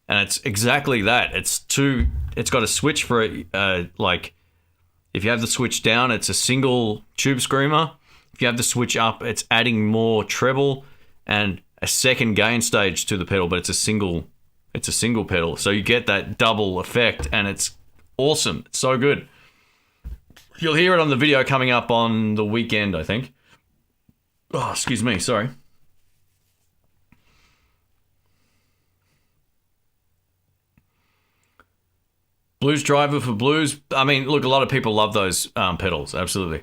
And it's exactly that. It's got a switch for it. Like, if you have the switch down, it's a single tube screamer. If you have the switch up, it's adding more treble and a second gain stage to the pedal, but it's a single pedal. So you get that double effect, and it's awesome. It's so good. You'll hear it on the video coming up on the weekend, I think. Oh, excuse me, sorry. Blues driver for blues. I mean, look, a lot of people love those pedals, absolutely.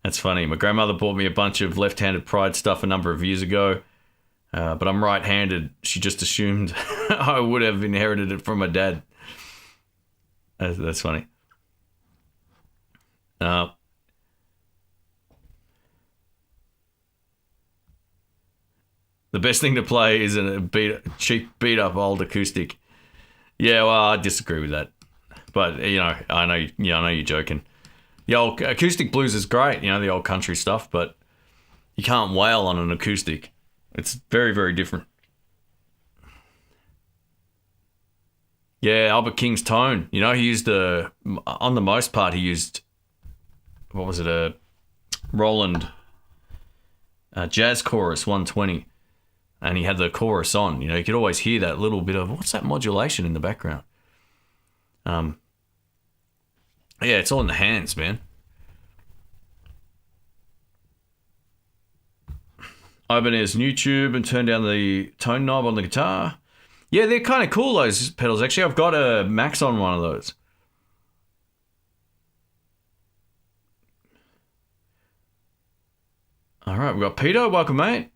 That's funny. My grandmother bought me a bunch of left-handed Pride stuff a number of years ago. But I'm right-handed. She just assumed I would have inherited it from my dad. That's funny. The best thing to play is a cheap beat-up old acoustic. Yeah, well, I disagree with that. But you know, I know you're joking. The old acoustic blues is great. You know, the old country stuff, but you can't wail on an acoustic. It's very, very different. Yeah, Albert King's tone. You know, he used on the most part, he used, what was it, a Roland Jazz Chorus 120. And he had the chorus on. You know, you could always hear that little bit of, what's that modulation in the background? Yeah, it's all in the hands, man. Ibanez new tube and turn down the tone knob on the guitar. Yeah, they're kind of cool, those pedals. Actually, I've got a Max on one of those. All right, we've got Peter. Welcome, mate.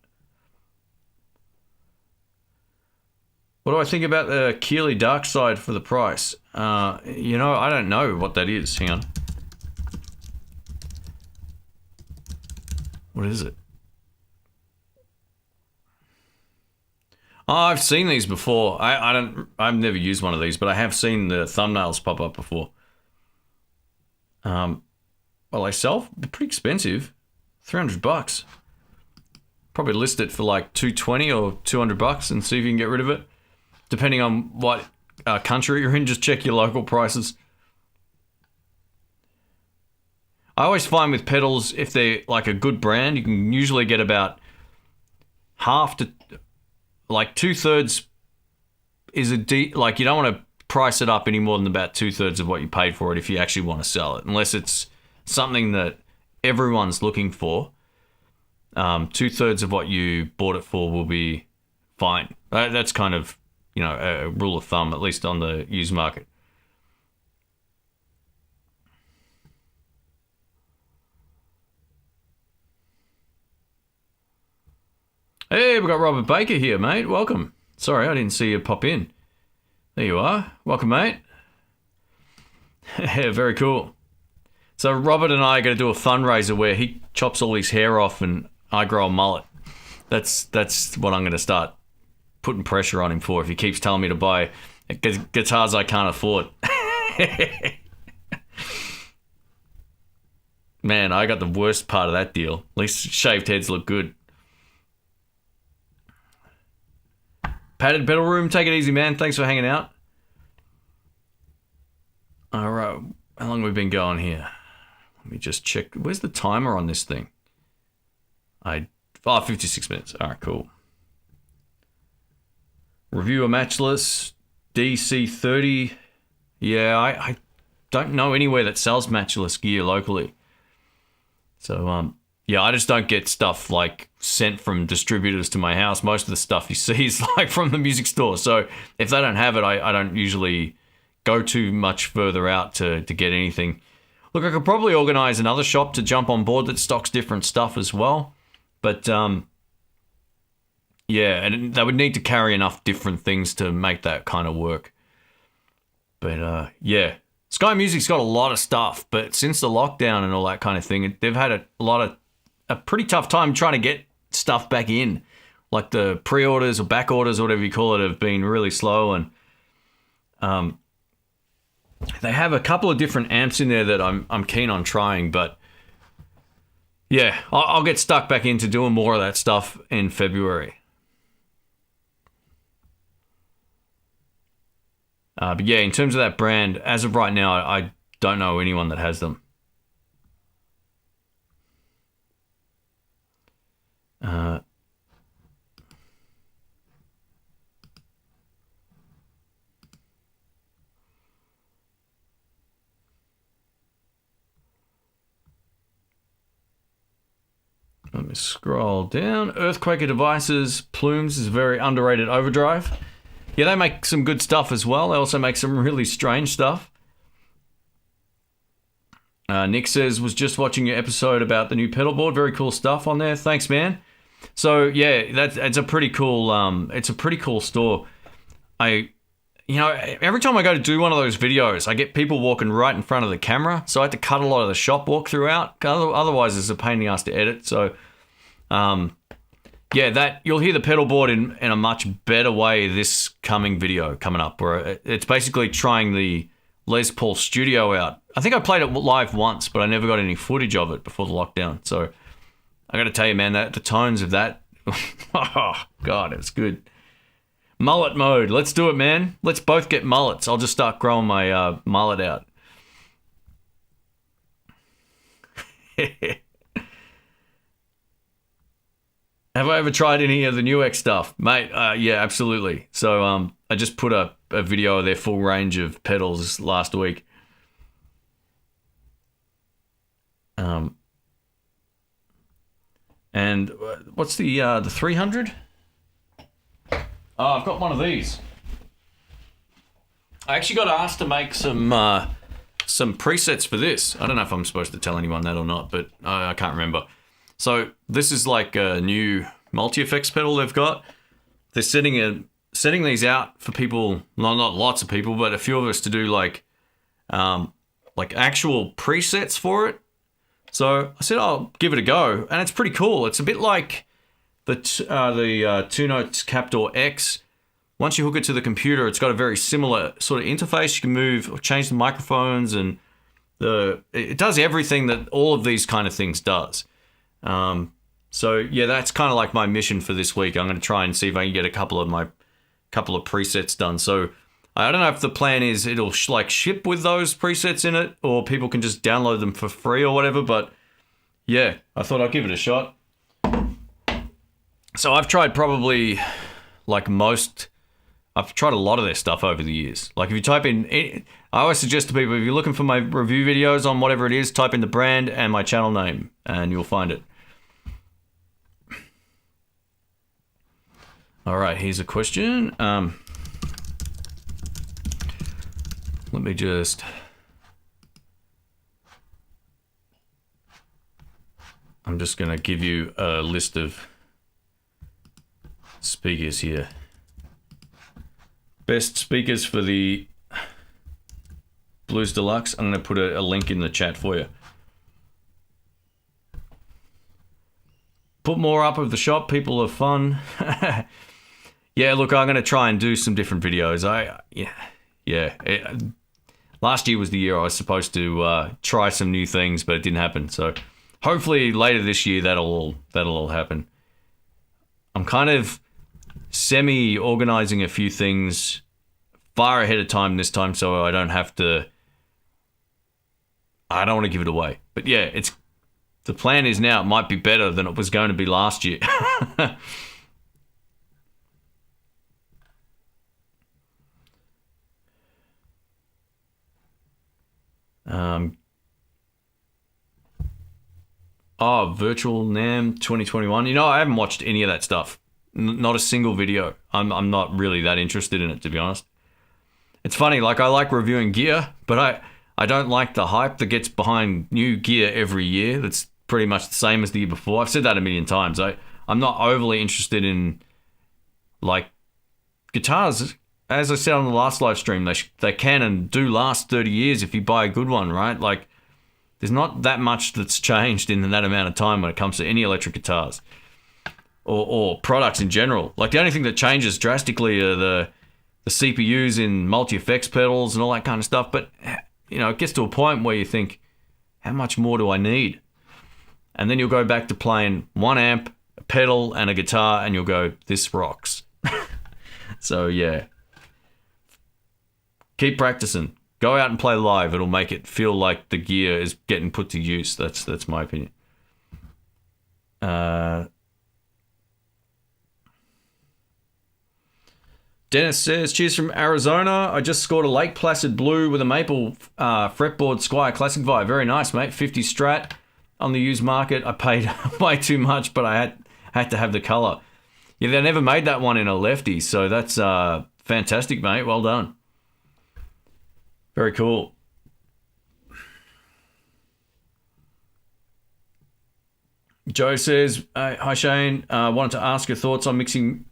What do I think about the Keeley Dark Side for the price? You know, I don't know what that is. Hang on. What is it? Oh, I've seen these before. I've never used one of these, but I have seen the thumbnails pop up before. Well, they sell, they're pretty expensive. $300. Probably list it for like $220 or $200 and see if you can get rid of it. Depending on what country you're in, just check your local prices. I always find with pedals, if they're like a good brand, you can usually get about half to like 2/3 is like you don't want to price it up any more than about 2/3 of what you paid for it if you actually want to sell it, unless it's something that everyone's looking for. 2/3 of what you bought it for will be fine. That's kind of, you know, a rule of thumb, at least on the used market. Hey, we got Robert Baker here, mate. Welcome. Sorry, I didn't see you pop in. There you are. Welcome, mate. Yeah, very cool. So Robert and I are going to do a fundraiser where he chops all his hair off and I grow a mullet. That's what I'm going to start putting pressure on him for if he keeps telling me to buy guitars I can't afford. Man, I got the worst part of that deal. At least shaved heads look good. Padded Pedal Room, take it easy, man. Thanks for hanging out. All right, how long have we been going here? Let me just check. Where's the timer on this thing? 56 minutes. All right, cool. Review a Matchless DC30. Yeah, I don't know anywhere that sells Matchless gear locally. So, yeah, I just don't get stuff like sent from distributors to my house. Most of the stuff you see is like from the music store. So if they don't have it, I don't usually go too much further out to get anything. Look, I could probably organize another shop to jump on board that stocks different stuff as well. But yeah, and they would need to carry enough different things to make that kind of work. But yeah, Sky Music's got a lot of stuff. But since the lockdown and all that kind of thing, they've had a pretty tough time trying to get stuff back in. Like the pre-orders or back orders or whatever you call it have been really slow, and they have a couple of different amps in there that I'm keen on trying, but yeah, I'll get stuck back into doing more of that stuff in February. But yeah, in terms of that brand, as of right now, I don't know anyone that has them. Let me scroll down. Earthquaker Devices, Plumes is a very underrated overdrive. Yeah, they make some good stuff as well. They also make some really strange stuff. Nick says, was just watching your episode about the new pedalboard. Very cool stuff on there. Thanks, man. So yeah, it's a pretty cool. It's a pretty cool store. Every time I go to do one of those videos, I get people walking right in front of the camera, so I had to cut a lot of the shop walkthrough out. Otherwise, it's a pain in the ass to edit. So, yeah, that you'll hear the pedalboard in a much better way this coming video coming up, where it's basically trying the Les Paul Studio out. I think I played it live once, but I never got any footage of it before the lockdown. So I got to tell you, man, that the tones of that, oh god, it's good. Mullet mode, let's do it, man. Let's both get mullets. I'll just start growing my mullet out. Have I ever tried any of the NUX stuff? Mate, yeah, absolutely. So I just put a video of their full range of pedals last week. And what's the 300? Oh, I've got one of these. I actually got asked to make some presets for this. I don't know if I'm supposed to tell anyone that or not, but I can't remember. So this is like a new multi-effects pedal they've got. They're sending these out for people, not lots of people, but a few of us to do like actual presets for it. So I said I'll give it a go, and it's pretty cool. It's a bit like the Two Notes Captor X. Once you hook it to the computer, it's got a very similar sort of interface. You can move or change the microphones, and it does everything that all of these kind of things does. So yeah, that's kind of like my mission for this week. I'm going to try and see if I can get a couple of presets done. So I don't know if the plan is it'll ship with those presets in it, or people can just download them for free or whatever. But yeah, I thought I'd give it a shot. So I've tried probably like most I've tried a lot of their stuff over the years. Like if you type in, I always suggest to people, if you're looking for my review videos on whatever it is, type in the brand and my channel name and you'll find it. All right, here's a question. Let me just... I'm just going to give you a list of speakers here. Best speakers for the Blues Deluxe. I'm going to put a link in the chat for you. Put more up of the shop. People are fun. Yeah, look, I'm going to try and do some different videos. Last year was the year I was supposed to try some new things, but it didn't happen. So hopefully later this year that'll all happen. I'm kind of semi-organizing a few things far ahead of time this time, so I don't have to. I don't want to give it away, but yeah, the plan is now it might be better than it was going to be last year. Virtual NAMM 2021. You know, I haven't watched any of that stuff. Not a single video. I'm not really that interested in it, to be honest. It's funny, like I like reviewing gear, but I don't like the hype that gets behind new gear every year. That's pretty much the same as the year before. I've said that a million times. I'm not overly interested in, like, guitars. As I said on the last live stream, they can and do last 30 years if you buy a good one, right? Like, there's not that much that's changed in that amount of time when it comes to any electric guitars or products in general. Like, the only thing that changes drastically are the CPUs in multi-effects pedals and all that kind of stuff. But, you know, it gets to a point where you think, how much more do I need? And then you'll go back to playing one amp, a pedal, and a guitar, and you'll go, this rocks. So, yeah. Keep practicing. Go out and play live. It'll make it feel like the gear is getting put to use. That's my opinion. Dennis says, cheers from Arizona. I just scored a Lake Placid blue with a maple fretboard Squier Classic Vibe. Very nice, mate. 50 Strat on the used market. I paid way too much, but I had to have the color. Yeah, they never made that one in a lefty, so that's fantastic, mate. Well done. Very cool. Joe says, hi Shane, wanted to ask your thoughts on mixing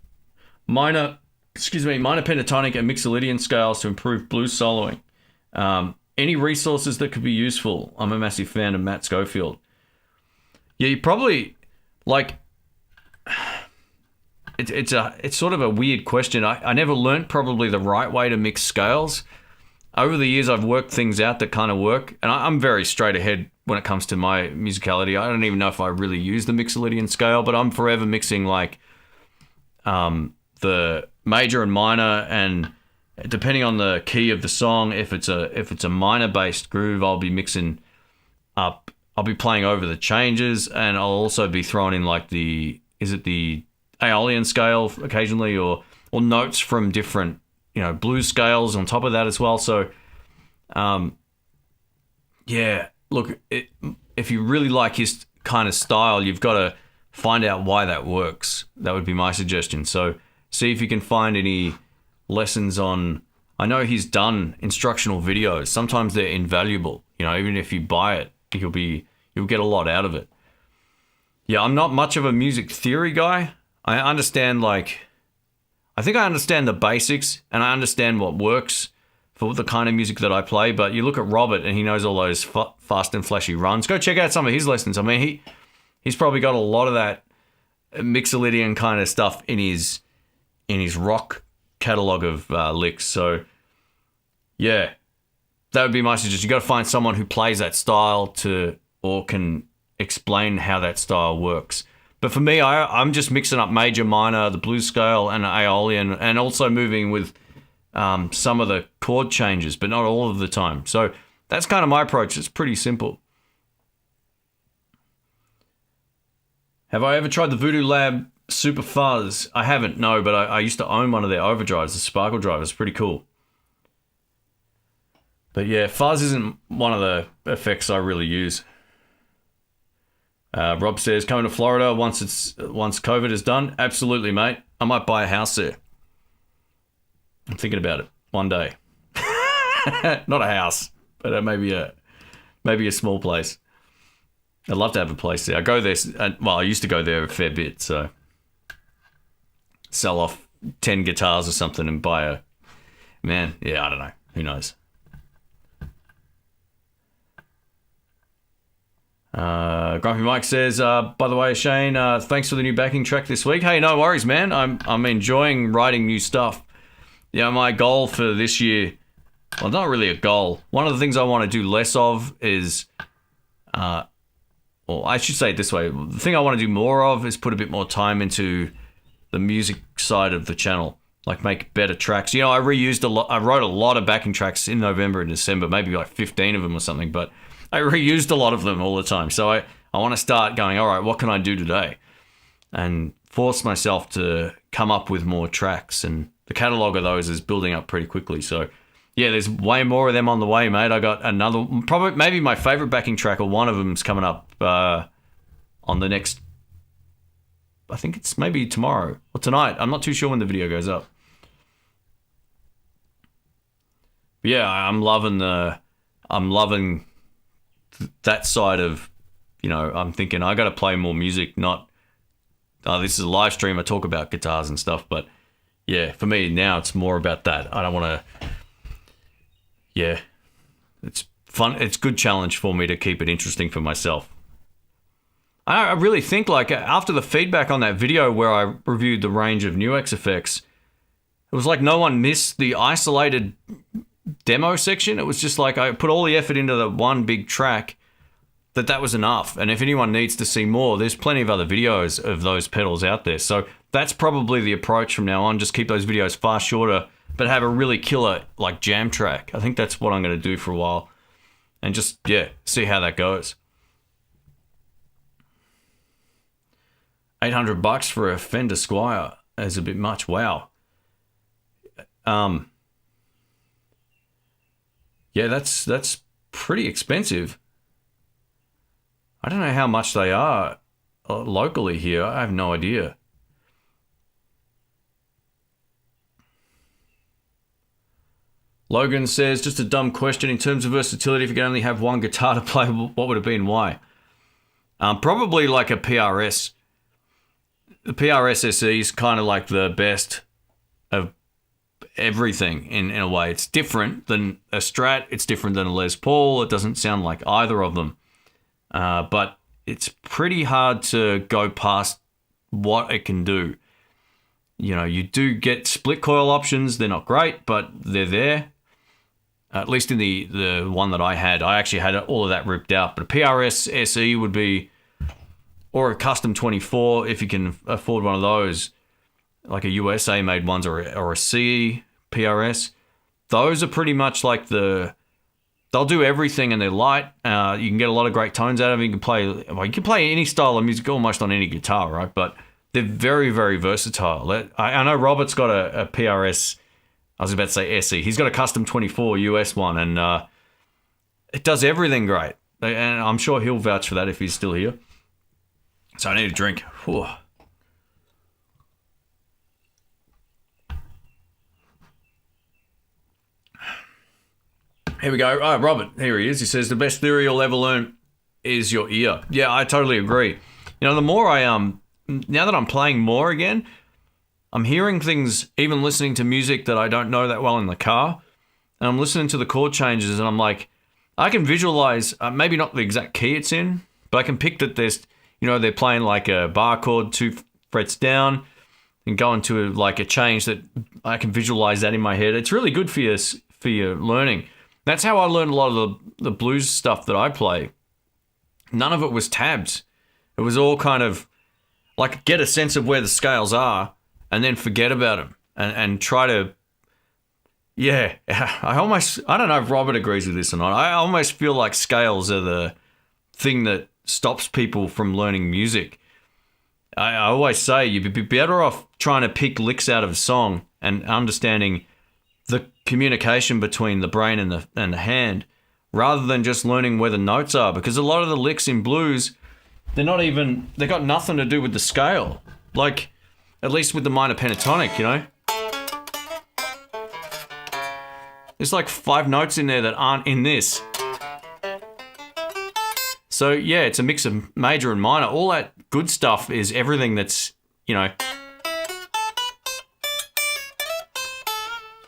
minor pentatonic and Mixolydian scales to improve blues soloing. Any resources that could be useful? I'm a massive fan of Matt Schofield. Yeah, you probably, like, it's sort of a weird question. I never learnt probably the right way to mix scales. Over the years, I've worked things out that kind of work, and I'm very straight ahead when it comes to my musicality. I don't even know if I really use the Mixolydian scale, but I'm forever mixing, like, the major and minor, and depending on the key of the song, if it's a minor based groove, I'll be mixing up. I'll be playing over the changes, and I'll also be throwing in, like, the Aeolian scale occasionally, or notes from different, you know, blues scales on top of that as well. So, yeah, look, if you really like his kind of style, you've got to find out why that works. That would be my suggestion. So see if you can find any lessons on, I know he's done instructional videos. Sometimes they're invaluable. You know, even if you buy it, you'll get a lot out of it. Yeah, I'm not much of a music theory guy. I understand, like, I think I understand the basics, and I understand what works for the kind of music that I play, but you look at Robert, and he knows all those fast and flashy runs. Go check out some of his lessons. I mean, he's probably got a lot of that Mixolydian kind of stuff in his rock catalog of licks. So, yeah, that would be my suggestion. You got to find someone who plays that style or can explain how that style works. But for me, I'm just mixing up major, minor, the blues scale, and Aeolian, and also moving with some of the chord changes, but not all of the time. So that's kind of my approach. It's pretty simple. Have I ever tried the Voodoo Lab Super Fuzz. I haven't, no, but I used to own one of their overdrives, the Sparkle drive. It's pretty cool. But yeah, fuzz isn't one of the effects I really use. Rob says, coming to Florida once COVID is done. Absolutely, mate. I might buy a house there. I'm thinking about it one day. Not a house, but maybe a small place. I'd love to have a place there. I go there. Well, I used to go there a fair bit. So sell off 10 guitars or something and buy a. Man, yeah, I don't know. Who knows? Grumpy Mike says, by the way, Shane, thanks for the new backing track this week. Hey, no worries, man. I'm enjoying writing new stuff. Yeah, my goal for this year, well, not really a goal. One of the things I want to do less of is, well, I should say it this way. The thing I want to do more of is put a bit more time into the music side of the channel, like make better tracks. You know, I wrote a lot of backing tracks in November and December, maybe like 15 of them or something, but I reused a lot of them all the time. So I want to start going, all right, what can I do today? And force myself to come up with more tracks. And the catalog of those is building up pretty quickly. So yeah, there's way more of them on the way, mate. I got another, probably maybe my favorite backing track, or one of them is coming up on the next, I think it's maybe tomorrow or tonight. I'm not too sure when the video goes up. But yeah, I'm loving that side of, you know, I'm thinking I got to play more music, not, this is a live stream, I talk about guitars and stuff, but yeah, for me now it's more about that. I don't want to, yeah, it's fun. It's a good challenge for me to keep it interesting for myself. I really think, like, after the feedback on that video where I reviewed the range of NUX effects, it was like no one missed the isolated demo section. It was just like I put all the effort into the one big track, that was enough. And if anyone needs to see more, there's plenty of other videos of those pedals out there. So that's probably the approach from now on. Just keep those videos far shorter, but have a really killer, like, jam track. I think that's what I'm going to do for a while. And just, yeah, see how that goes. $800 for a Fender Squier is a bit much. Wow. Yeah, that's pretty expensive. I don't know how much they are locally here. I have no idea. Logan says, just a dumb question. In terms of versatility, if you could only have one guitar to play, what would it be and why? Probably like a PRS. The PRS SE is kind of like the best of everything in a way. It's different than a Strat. It's different than a Les Paul. It doesn't sound like either of them. But it's pretty hard to go past what it can do. You know, you do get split coil options. They're not great, but they're there. At least in the one that I had. I actually had all of that ripped out. But a PRS SE would be, or a custom 24 if you can afford one of those, like a USA made ones, or a CE PRS. Those are pretty much like they'll do everything, and they're light. You can get a lot of great tones out of them. You can play any style of music almost on any guitar, right? But they're very, very versatile. I know Robert's got a PRS, I was about to say SE. He's got a custom 24 US one, and it does everything great. And I'm sure he'll vouch for that if he's still here. So I need a drink. Whew. Here we go. Oh, Robert, here he is. He says, the best theory you'll ever learn is your ear. Yeah, I totally agree. You know, the more now that I'm playing more again, I'm hearing things, even listening to music that I don't know that well in the car. And I'm listening to the chord changes, and I'm like, I can visualize, maybe not the exact key it's in, but I can pick that there's, you know, they're playing like a bar chord 2 frets down and going to like a change that I can visualize that in my head. It's really good for your learning. That's how I learned a lot of the blues stuff that I play. None of it was tabs. It was all kind of like get a sense of where the scales are and then forget about them and try to, yeah, I don't know if Robert agrees with this or not. I almost feel like scales are the thing that stops people from learning music. I always say you'd be better off trying to pick licks out of a song and understanding the communication between the brain and the hand, rather than just learning where the notes are. Because a lot of the licks in blues, they got nothing to do with the scale. Like, at least with the minor pentatonic, you know? There's like 5 notes in there that aren't in this. So yeah, it's a mix of major and minor. All that good stuff is everything that's, you know...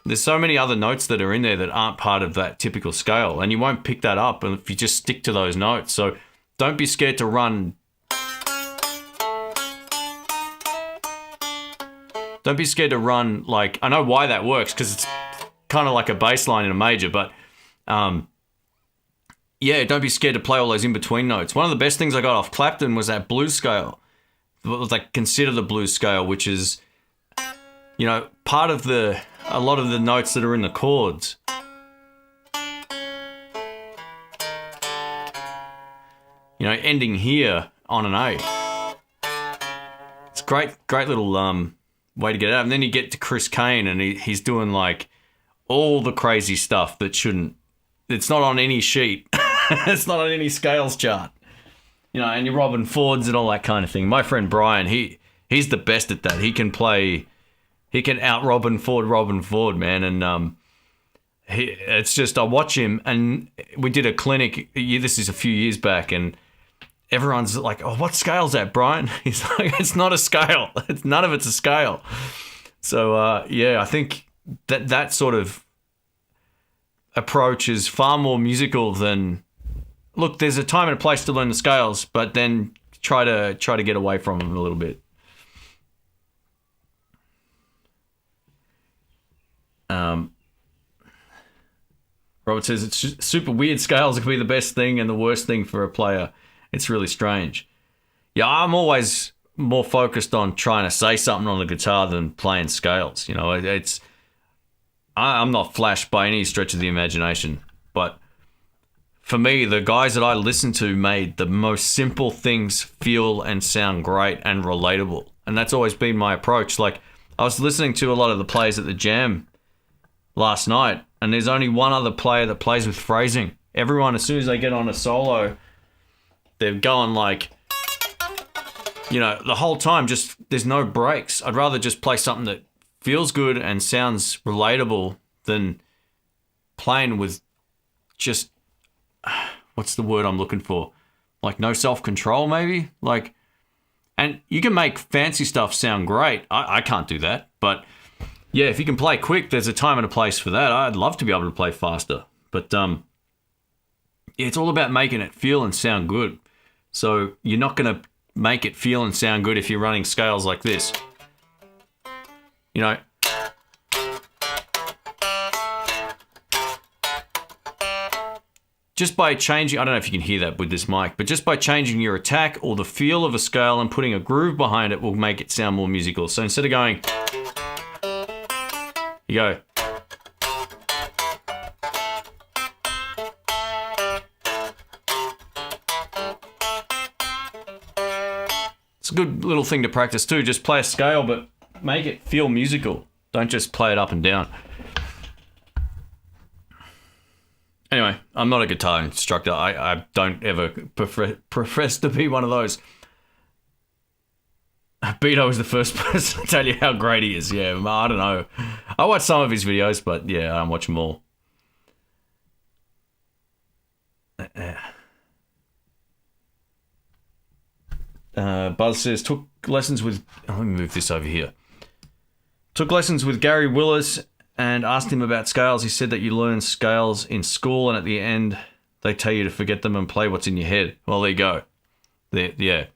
There's so many other notes that are in there that aren't part of that typical scale, and you won't pick that up if you just stick to those notes. So don't be scared to run... Don't be scared to run, like... I know why that works, because it's kind of like a bass line in a major, but... yeah, don't be scared to play all those in-between notes. One of the best things I got off Clapton was that blues scale. Like, consider the blues scale, which is, you know, part of a lot of the notes that are in the chords. You know, ending here on an A. It's a great little way to get it out. And then you get to Chris Kane, and he's doing, like, all the crazy stuff that shouldn't... It's not on any sheet. It's not on any scales chart. You know, and your Robin Fords and all that kind of thing. My friend Brian, he's the best at that. He can out Robin Ford, man. And it's just, I watch him, and we did a clinic, this is a few years back, and everyone's like, oh, what scale's that, Brian? He's like, it's not a scale. None of it's a scale. So, yeah, I think that sort of approach is far more musical than... Look, there's a time and a place to learn the scales, but then try to get away from them a little bit. Robert says it's super weird. Scales can be the best thing and the worst thing for a player. It's really strange. Yeah, I'm always more focused on trying to say something on the guitar than playing scales. You know, I'm not flashed by any stretch of the imagination, but for me, the guys that I listened to made the most simple things feel and sound great and relatable. And that's always been my approach. Like, I was listening to a lot of the players at the Jam last night, and there's only one other player that plays with phrasing. Everyone, as soon as they get on a solo, they're going like, you know, the whole time, just, there's no breaks. I'd rather just play something that feels good and sounds relatable than playing with just... What's the word I'm looking for? Like, no self-control, maybe? Like, and you can make fancy stuff sound great. I can't do that. But, yeah, if you can play quick, there's a time and a place for that. I'd love to be able to play faster. But, yeah, it's all about making it feel and sound good. So you're not going to make it feel and sound good if you're running scales like this. You know... Just by changing, I don't know if you can hear that with this mic, but just by changing your attack or the feel of a scale and putting a groove behind it will make it sound more musical. So instead of going, you go. It's a good little thing to practice too. Just play a scale, but make it feel musical. Don't just play it up and down. Anyway, I'm not a guitar instructor. I don't ever profess to be one of those. Beto is the first person to tell you how great he is. Yeah, I don't know. I watch some of his videos, but yeah, I don't watch them all. Buzz says, took lessons with... let me move this over here. Took lessons with Gary Willis and asked him about scales. He said that you learn scales in school, and at the end, they tell you to forget them and play what's in your head. Well, there you go. Yeah.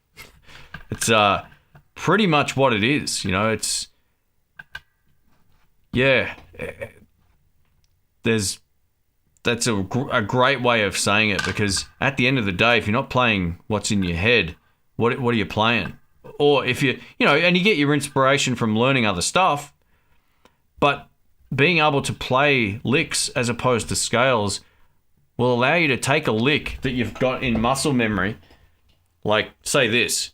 It's pretty much what it is. You know, it's... Yeah. That's a great way of saying it, because at the end of the day, if you're not playing what's in your head, what are you playing? Or if you know, and you get your inspiration from learning other stuff, but being able to play licks as opposed to scales will allow you to take a lick that you've got in muscle memory, like, say this.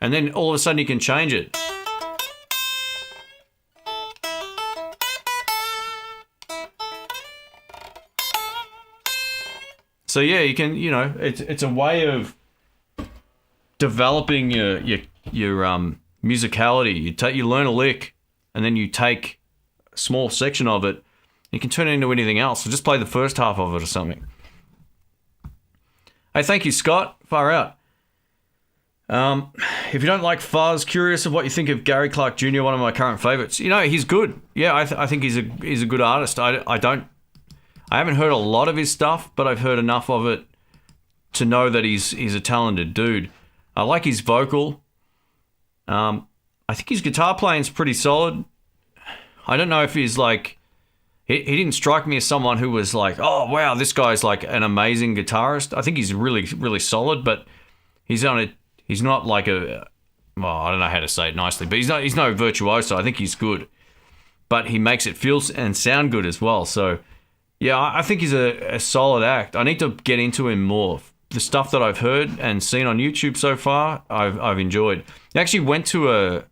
And then all of a sudden you can change it. So yeah, you can, you know, it's a way of developing your musicality. You learn a lick, and then you take a small section of it. You can turn it into anything else. So just play the first half of it or something. Hey, thank you, Scott. Far out. If you don't like fuzz, curious of what you think of Gary Clark Jr., one of my current favorites. You know, he's good. Yeah, I think he's a good artist. I haven't heard a lot of his stuff, but I've heard enough of it to know that he's a talented dude. I like his vocal. I think his guitar playing's pretty solid. I don't know if he's like... He didn't strike me as someone who was like, oh, wow, this guy's like an amazing guitarist. I think he's really, really solid, but he's not like a... Well, I don't know how to say it nicely, but he's no virtuoso. I think he's good. But he makes it feel and sound good as well. So, yeah, I think he's a solid act. I need to get into him more. The stuff that I've heard and seen on YouTube so far, I've enjoyed. I actually went to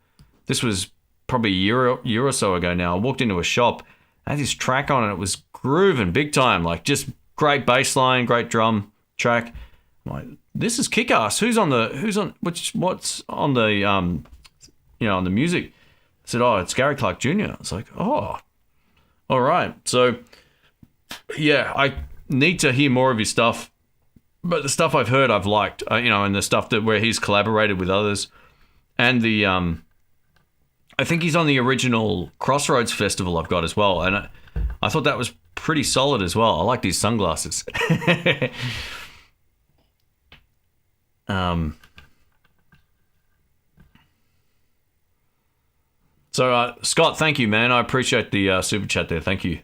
this was probably a year or so ago now. I walked into a shop, had this track on, and it was grooving big time. Like, just great bass line, great drum track. I'm like, this is kick-ass. What's on the on the music? I said, oh, it's Gary Clark Jr. I was like, oh, all right. So, yeah, I need to hear more of his stuff. But the stuff I've heard, I've liked, and the stuff where he's collaborated with others, and I think he's on the original Crossroads Festival I've got as well, and I thought that was pretty solid as well. I liked his sunglasses. So Scott, thank you, man. I appreciate the super chat there. Thank you.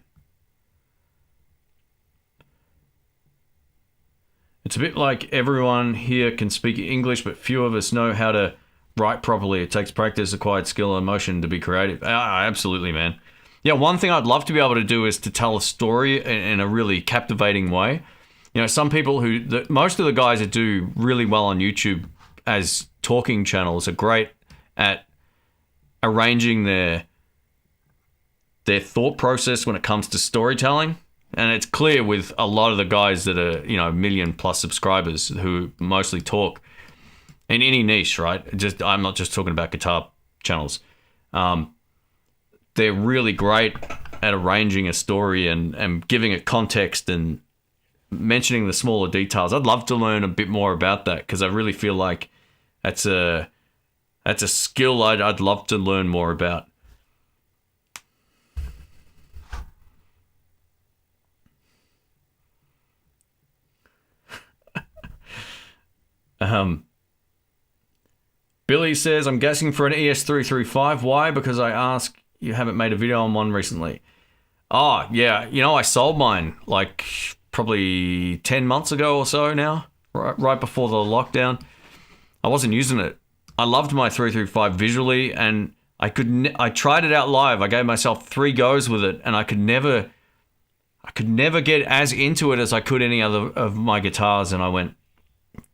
It's a bit like everyone here can speak English, but few of us know how to write properly. It takes practice, acquired skill, and emotion to be creative. Absolutely, man. Yeah, one thing I'd love to be able to do is to tell a story in a really captivating way. You know, some people most of the guys that do really well on YouTube as talking channels are great at arranging their thought process when it comes to storytelling. And it's clear with a lot of the guys that are, million plus subscribers who mostly talk in any niche, right? I'm not just talking about guitar channels. They're really great at arranging a story and giving it context and mentioning the smaller details. I'd love to learn a bit more about that because I really feel like that's a skill I'd love to learn more about. Billy says, I'm guessing for an ES335. Why? Because I asked, you haven't made a video on one recently. Oh, yeah. I sold mine like probably 10 months ago or so now, right before the lockdown. I wasn't using it. I loved my 335 visually, and I tried it out live. I gave myself 3 goes with it, and I could never get as into it as I could any other of my guitars, and I went,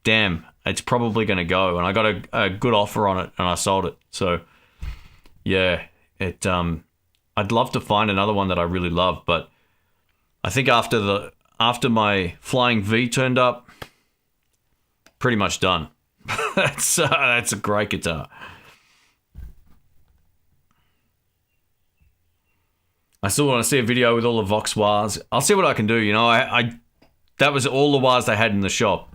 damn, it's probably going to go. And I got a good offer on it, and I sold it. So, yeah, I'd love to find another one that I really love, but I think after my Flying V turned up, pretty much done. That's a great guitar. I still want to see a video with all the Vox wahs. I'll see what I can do. That was all the wahs they had in the shop.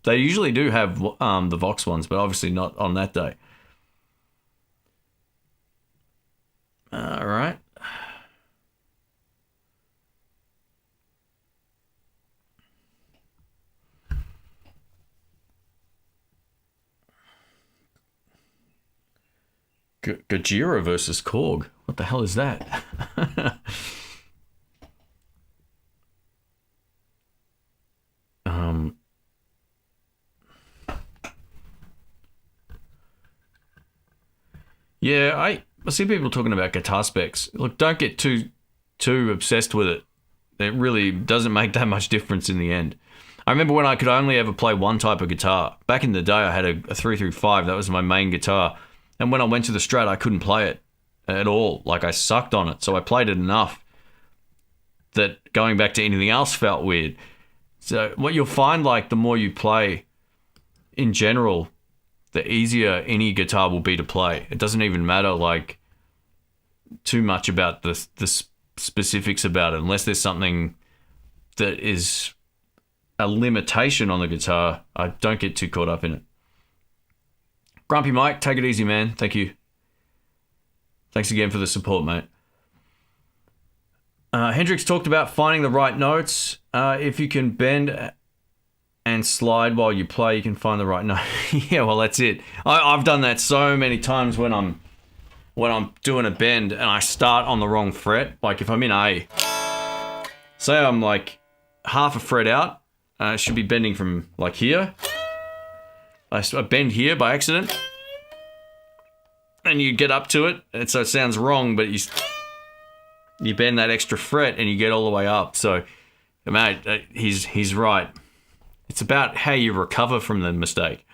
They usually do have the Vox ones, but obviously not on that day. All right. Gojira versus Korg. What the hell is that? Yeah, I see people talking about guitar specs. Look, don't get too obsessed with it. It really doesn't make that much difference in the end. I remember when I could only ever play one type of guitar. Back in the day, I had a 335. That was my main guitar. And when I went to the Strat, I couldn't play it at all. Like, I sucked on it. So I played it enough that going back to anything else felt weird. So what you'll find, like, the more you play in general, the easier any guitar will be to play. It doesn't even matter, like, too much about the specifics about it, unless there's something that is a limitation on the guitar. I don't get too caught up in it. Grumpy Mike, take it easy, man. Thank you. Thanks again for the support, mate. Hendrix talked about finding the right notes. If you can bend and slide while you play, you can find the right note. Yeah, well, that's it. I've done that so many times when I'm doing a bend and I start on the wrong fret. Like if I'm in A, say I'm like half a fret out, I should be bending from like here. I bend here by accident, and you get up to it, and so it sounds wrong, but you bend that extra fret and you get all the way up. So, mate, he's right. It's about how you recover from the mistake.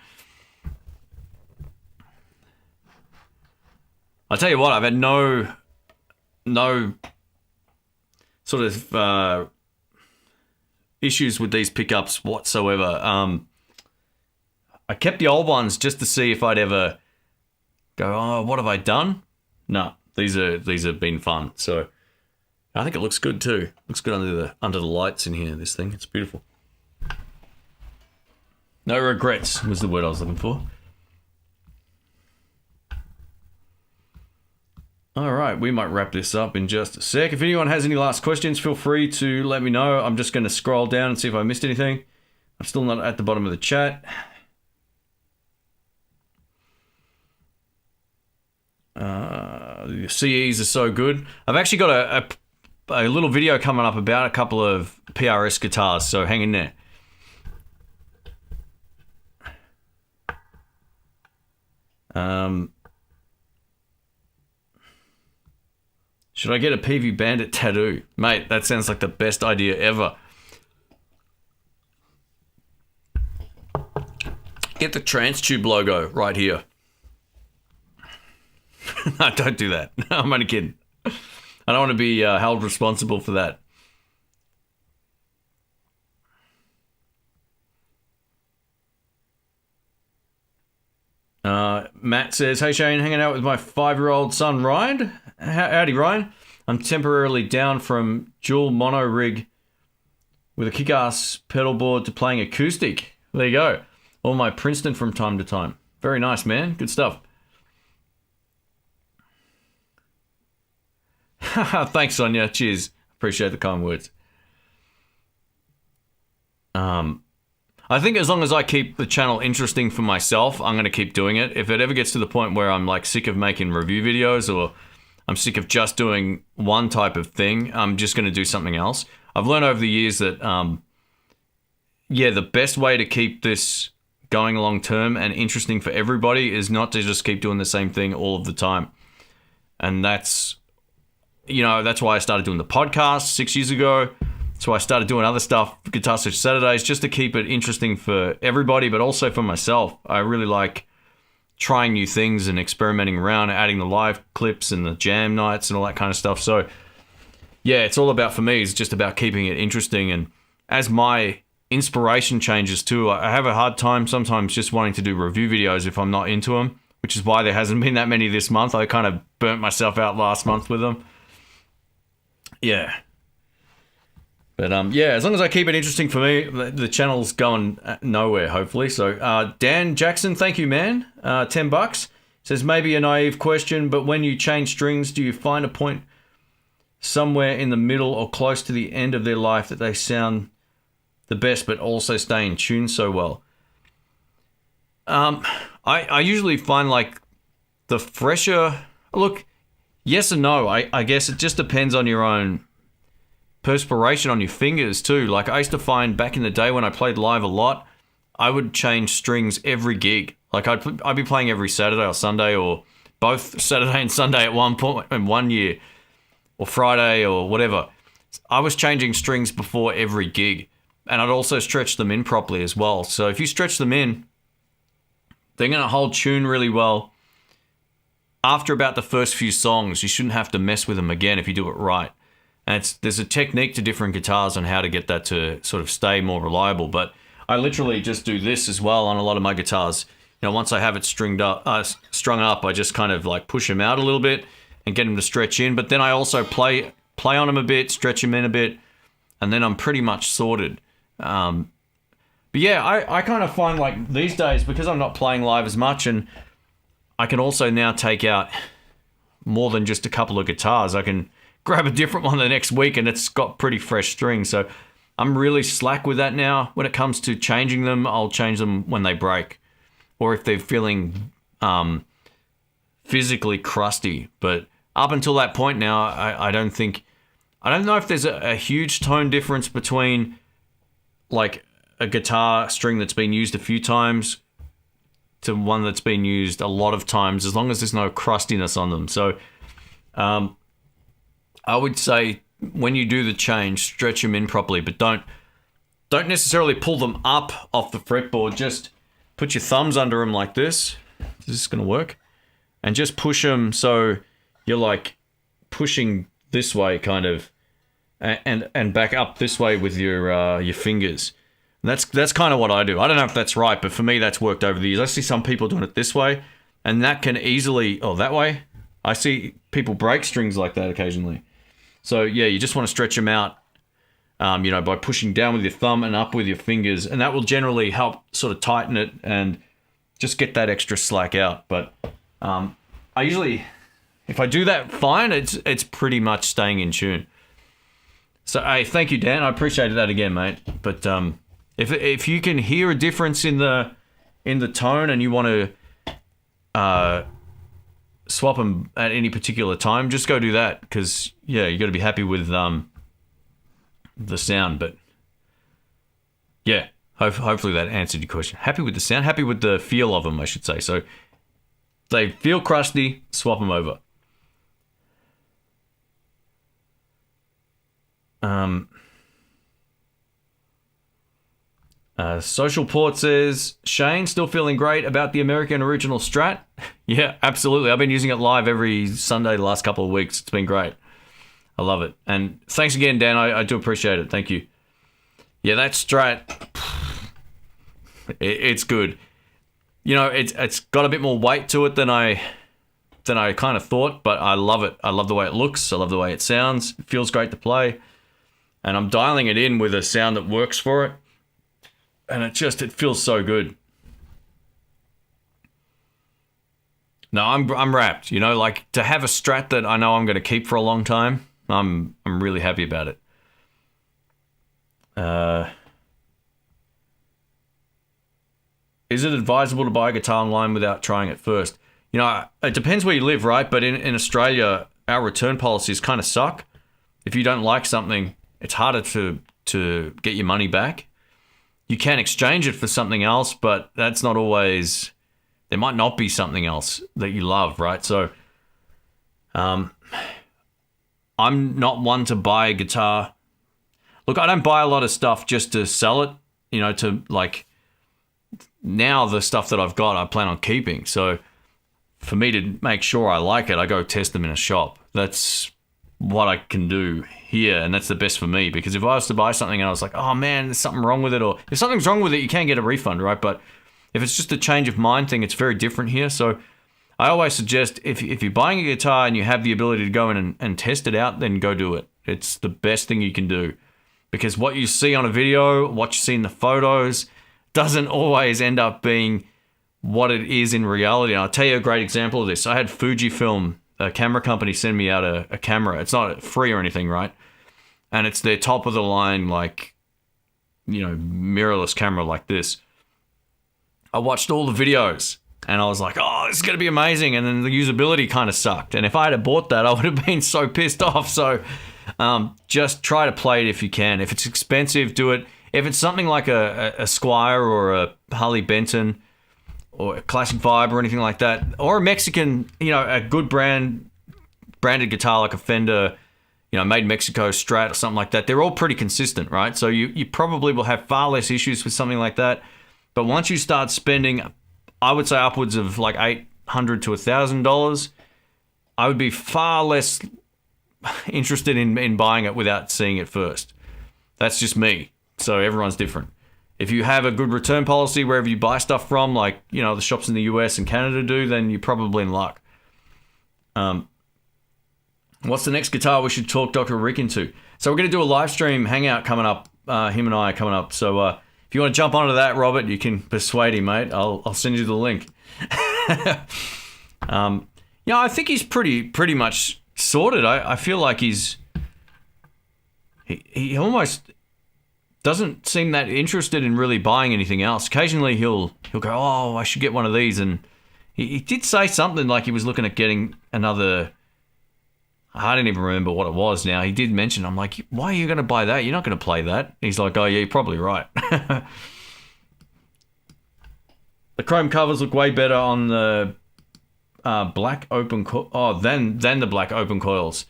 I'll tell you what, I've had no sort of issues with these pickups whatsoever. I kept the old ones just to see if I'd ever go, oh, what have I done? No, these have been fun. So I think it looks good too. Looks good under the lights in here, this thing. It's beautiful. No regrets was the word I was looking for. All right, we might wrap this up in just a sec. If anyone has any last questions, feel free to let me know. I'm just going to scroll down and see if I missed anything. I'm still not at the bottom of the chat. The CEs are so good. I've actually got a little video coming up about a couple of PRS guitars, so hang in there. Should I get a PV Bandit tattoo? Mate, that sounds like the best idea ever. Get the TransTube logo right here. No, don't do that. I'm only kidding. I don't want to be held responsible for that. Matt says, hey Shane, hanging out with my 5-year-old son Ryan. Howdy Ryan. I'm temporarily down from dual mono rig with a kick-ass pedal board to playing acoustic. There you go. All my Princeton from time to time. Very nice, man. Good stuff. Thanks, Sonia. Cheers. Appreciate the kind words. I think as long as I keep the channel interesting for myself, I'm going to keep doing it. If it ever gets to the point where I'm like sick of making review videos or I'm sick of just doing one type of thing, I'm just going to do something else. I've learned over the years that, the best way to keep this going long term and interesting for everybody is not to just keep doing the same thing all of the time. And that's why I started doing the podcast 6 years ago. That's why I started doing other stuff, Guitar Search Saturdays, just to keep it interesting for everybody, but also for myself. I really like trying new things and experimenting around, adding the live clips and the jam nights and all that kind of stuff. So, yeah, it's all about, for me, it's just about keeping it interesting. And as my inspiration changes too, I have a hard time sometimes just wanting to do review videos if I'm not into them, which is why there hasn't been that many this month. I kind of burnt myself out last month with them. Yeah. But as long as I keep it interesting for me, the channel's going nowhere, hopefully. So Dan Jackson, thank you, man. $10. Says, maybe a naive question, but when you change strings, do you find a point somewhere in the middle or close to the end of their life that they sound the best but also stay in tune so well? I usually find like the fresher... Look, yes and no. I guess it just depends on your own perspiration on your fingers too. Like I used to find back in the day when I played live a lot, I would change strings every gig. Like I'd be playing every Saturday or Sunday, or both Saturday and Sunday at one point in 1 year, or Friday or whatever. I was changing strings before every gig, And I'd also stretch them in properly as well. So if you stretch them in, they're going to hold tune really well. After about the first few songs, you shouldn't have to mess with them again if you do it right. And there's a technique to different guitars on how to get that to sort of stay more reliable. But I literally just do this as well on a lot of my guitars. You know, once I have it strung up, I just kind of like push them out a little bit and get them to stretch in. But then I also play on them a bit, stretch them in a bit, and then I'm pretty much sorted. But yeah, I kind of find like these days, because I'm not playing live as much, and I can also now take out more than just a couple of guitars. I can grab a different one the next week and it's got pretty fresh strings. So I'm really slack with that now. When it comes to changing them, I'll change them when they break, or if they're feeling physically crusty. But up until that point now, I don't know if there's a huge tone difference between like a guitar string that's been used a few times to one that's been used a lot of times, as long as there's no crustiness on them. So I would say when you do the change, stretch them in properly, but don't necessarily pull them up off the fretboard. Just put your thumbs under them like this. Is this going to work? And just push them so you're like pushing this way kind of, and back up this way with your fingers. And that's kind of what I do. I don't know if that's right, but for me that's worked over the years. I see some people doing it this way, and that can easily, that way. I see people break strings like that occasionally. So yeah, you just want to stretch them out, by pushing down with your thumb and up with your fingers, and that will generally help sort of tighten it and just get that extra slack out. But I usually, if I do that fine, it's pretty much staying in tune. So hey, thank you, Dan. I appreciated that again, mate. But if you can hear a difference in the tone and you want to swap them at any particular time, just go do that, because yeah, you got to be happy with the sound. But yeah, hopefully that answered your question. Happy with the sound, happy with the feel of them, I should say. So they feel crusty, swap them over. Social Port says, Shane, still feeling great about the American Original Strat? Yeah, absolutely. I've been using it live every Sunday the last couple of weeks. It's been great. I love it. And thanks again, Dan. I do appreciate it. Thank you. Yeah, that Strat, it's good. You know, it's got a bit more weight to it than I kind of thought, but I love it. I love the way it looks. I love the way it sounds. It feels great to play. And I'm dialing it in with a sound that works for it. And it feels so good. No, I'm wrapped. You know, like to have a Strat that I know I'm going to keep for a long time. I'm really happy about it. Is it advisable to buy a guitar online without trying it first? You know, it depends where you live, right? But in Australia, our return policies kind of suck. If you don't like something, it's harder to get your money back. You can exchange it for something else, but that's not always... There might not be something else that you love, right? So, I'm not one to buy a guitar. Look, I don't buy a lot of stuff just to sell it, you know, to like... Now the stuff that I've got, I plan on keeping. So, for me to make sure I like it, I go test them in a shop. That's what I can do here, and that's the best for me, because if I was to buy something and I was like, oh man, there's something wrong with it, or if something's wrong with it, you can get a refund, right? But if it's just a change of mind thing, it's very different here. So I always suggest if you're buying a guitar and you have the ability to go in and test it out, then go do it. It's the best thing you can do, because what you see on a video, what you see in the photos, doesn't always end up being what it is in reality. And I'll tell you a great example of this. I had Fujifilm, a camera company, send me out a camera. It's not free or anything, right? And it's their top of the line, like, you know, mirrorless camera like this. I watched all the videos and I was like, oh, this is going to be amazing. And then the usability kind of sucked. And if I had bought that, I would have been so pissed off. So just try to play it if you can. If it's expensive, do it. If it's something like a Squier or a Harley Benton or a Classic Vibe or anything like that, or a Mexican, you know, a good branded guitar like a Fender, Made in Mexico, Strat, or something like that. They're all pretty consistent, right? So you probably will have far less issues with something like that. But once you start spending, I would say upwards of like $800 to $1,000, I would be far less interested in buying it without seeing it first. That's just me. So everyone's different. If you have a good return policy wherever you buy stuff from, like, the shops in the US and Canada do, then you're probably in luck. What's the next guitar we should talk Dr. Rick into? So we're going to do a live stream hangout coming up. Him and I are coming up. So if you want to jump onto that, Robert, you can persuade him, mate. I'll send you the link. I think he's pretty much sorted. I feel like he almost doesn't seem that interested in really buying anything else. Occasionally he'll go, oh, I should get one of these. And he did say something like he was looking at getting another, I don't even remember what it was now. He did mention, I'm like, why are you going to buy that? You're not going to play that. He's like, oh yeah, you're probably right. The chrome covers look way better on the black open than the black open coils.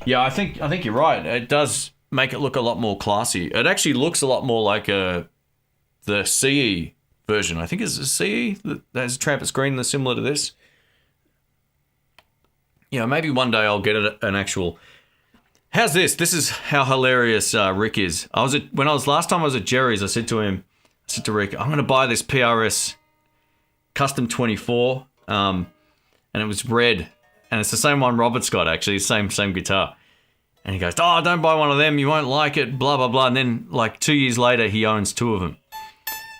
Yeah, I think you're right. It does make it look a lot more classy. It actually looks a lot more like the CE version. I think it's a CE that has a trumpet screen that's similar to this. Maybe one day I'll get an actual. How's this? This is how hilarious Rick is. Last time I was at Jerry's, I said to Rick, I'm going to buy this PRS Custom 24, and it was red, and it's the same one Robert's got, actually, same guitar. And he goes, oh, don't buy one of them, you won't like it, blah, blah, blah. And then, like, 2 years later, he owns two of them.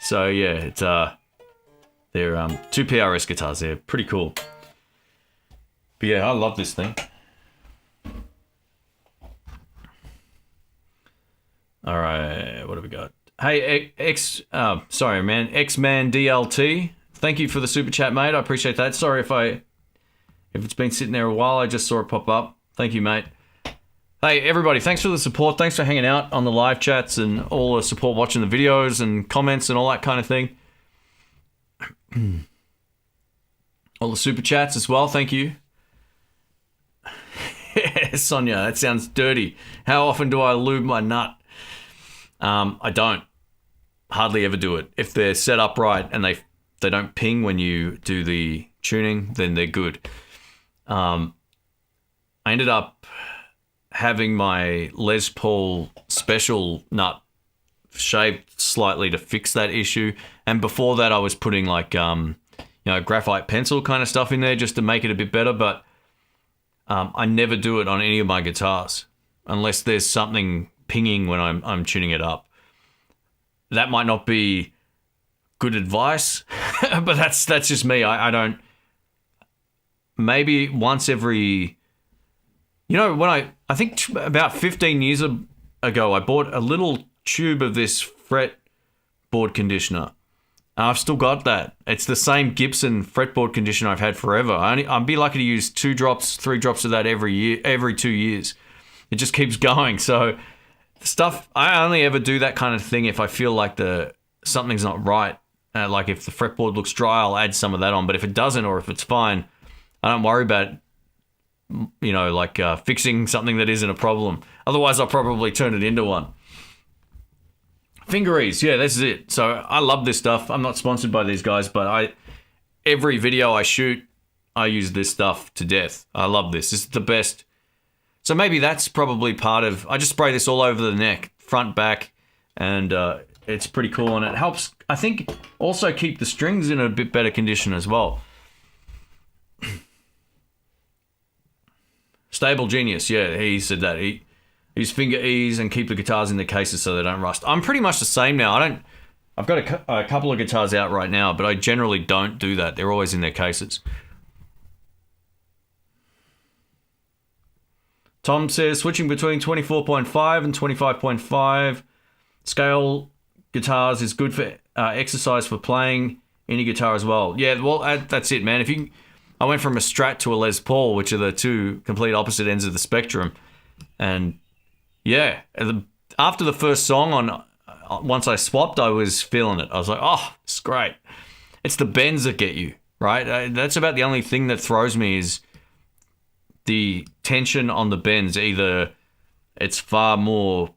So, yeah, it's they're two PRS guitars. They're pretty cool. But, yeah, I love this thing. All right, what have we got? Hey, X-Man DLT. Thank you for the super chat, mate. I appreciate that. Sorry if it's been sitting there a while. I just saw it pop up. Thank you, mate. Hey, everybody, thanks for the support. Thanks for hanging out on the live chats and all the support watching the videos and comments and all that kind of thing. All the super chats as well. Thank you. Sonia, that sounds dirty. How often do I lube my nut? I don't. Hardly ever do it. If they're set up right and they don't ping when you do the tuning, then they're good. I ended up having my Les Paul special nut shaped slightly to fix that issue. And before that, I was putting like, graphite pencil kind of stuff in there just to make it a bit better. But I never do it on any of my guitars unless there's something pinging when I'm tuning it up. That might not be good advice, but that's just me. I don't. Maybe once every. When I think about 15 years ago, I bought a little tube of this fretboard conditioner. I've still got that. It's the same Gibson fretboard conditioner I've had forever. I'd be lucky to use 2 drops, 3 drops of that every year, every 2 years. It just keeps going. So stuff, I only ever do that kind of thing if I feel like something's not right. Like if the fretboard looks dry, I'll add some of that on. But if it doesn't, or if it's fine, I don't worry about, fixing something that isn't a problem. Otherwise, I'll probably turn it into one. Finger ease, yeah, this is it. So I love this stuff. I'm not sponsored by these guys, but every video I shoot, I use this stuff to death. I love this. This is the best. So maybe that's probably part of. I just spray this all over the neck, front, back, and it's pretty cool. And it helps, I think, also keep the strings in a bit better condition as well. Stable Genius, yeah, he said that. He use finger ease and keep the guitars in the cases so they don't rust. I'm pretty much the same now. I've got a couple of guitars out right now, but I generally don't do that. They're always in their cases. Tom says, switching between 24.5 and 25.5 scale guitars is good for exercise for playing any guitar as well. Yeah, well, that's it, man. I went from a Strat to a Les Paul, which are the two complete opposite ends of the spectrum. And yeah, after the first song, once I swapped, I was feeling it. I was like, oh, it's great. It's the bends that get you, right? That's about the only thing that throws me is the tension on the bends, either it's far more,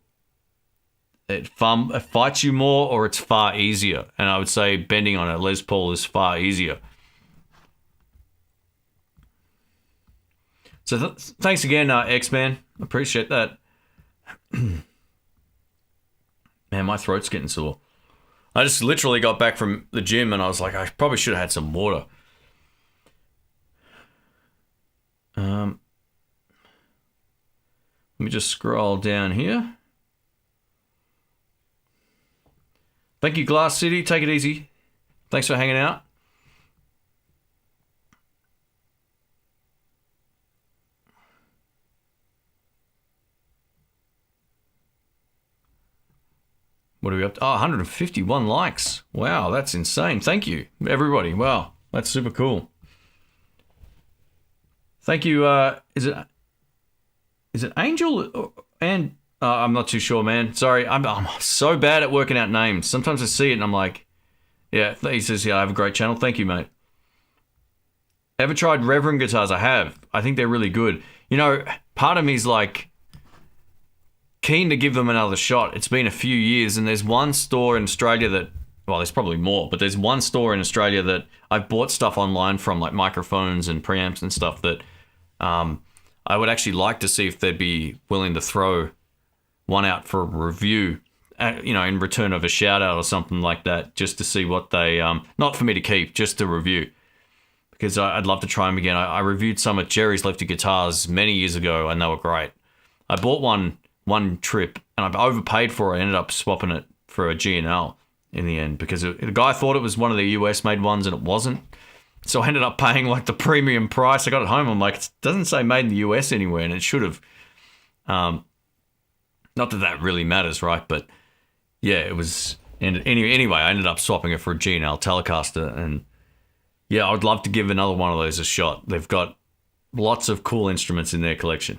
it fights you more, or it's far easier. And I would say bending on a Les Paul is far easier. So thanks again, X-Man. Appreciate that. Man, my throat's getting sore. I just literally got back from the gym and I was like, I probably should have had some water. Let me just scroll down here. Thank you, Glass City. Take it easy. Thanks for hanging out. What are we up to? Oh, 151 likes. Wow, that's insane. Thank you, everybody. Wow, that's super cool. Thank you. Is it Angel and I'm not too sure, man. Sorry, I'm so bad at working out names. Sometimes I see it and I'm like, yeah. He says, yeah, I have a great channel. Thank you, mate. Ever tried Reverend guitars? I have. I think they're really good. You know, part of me is like keen to give them another shot. It's been a few years, and there's one store in Australia that, well, there's probably more, but there's one store in Australia that I've bought stuff online from, like microphones and preamps and stuff that I would actually like to see if they'd be willing to throw one out for a review, you know, in return of a shout out or something like that, just to see what they, not for me to keep, just to review, because I'd love to try them again. I reviewed some at Jerry's Lefty Guitars many years ago, and they were great. I bought one trip and I've overpaid for it. I ended up swapping it for a G&L in the end because the guy thought it was one of the US made ones and it wasn't. So I ended up paying like the premium price. I got it home. I'm like, it doesn't say made in the US anywhere, and it should have. Not that really matters, right? But yeah, it was. And anyway, I ended up swapping it for a G&L Telecaster, and yeah, I would love to give another one of those a shot. They've got lots of cool instruments in their collection.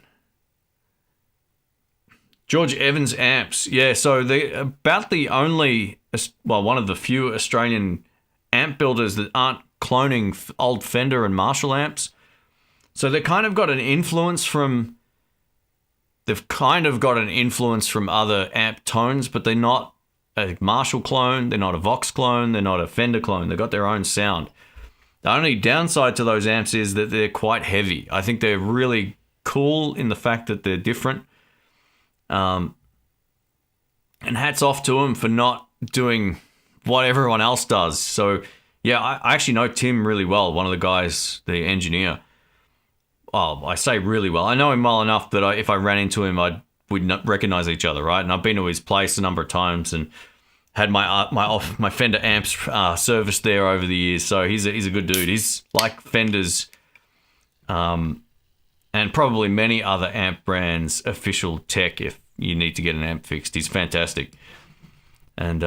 George Evans amps. Yeah, so they're about the only, well, one of the few Australian amp builders that aren't cloning old Fender and Marshall amps. So they've kind of got an influence from other amp tones, but they're not a Marshall clone, they're not a Vox clone, they're not a Fender clone. They've got their own sound. The only downside to those amps is that they're quite heavy. I think they're really cool in the fact that they're different. And hats off to him for not doing what everyone else does. So, yeah, I actually know Tim really well, one of the guys, the engineer. Well, I say really well. I know him well enough that if I ran into him, we'd recognize each other, right? And I've been to his place a number of times and had my Fender amps serviced there over the years. So he's a good dude. He's like Fender's and probably many other amp brands' official tech if you need to get an amp fixed. He's fantastic. And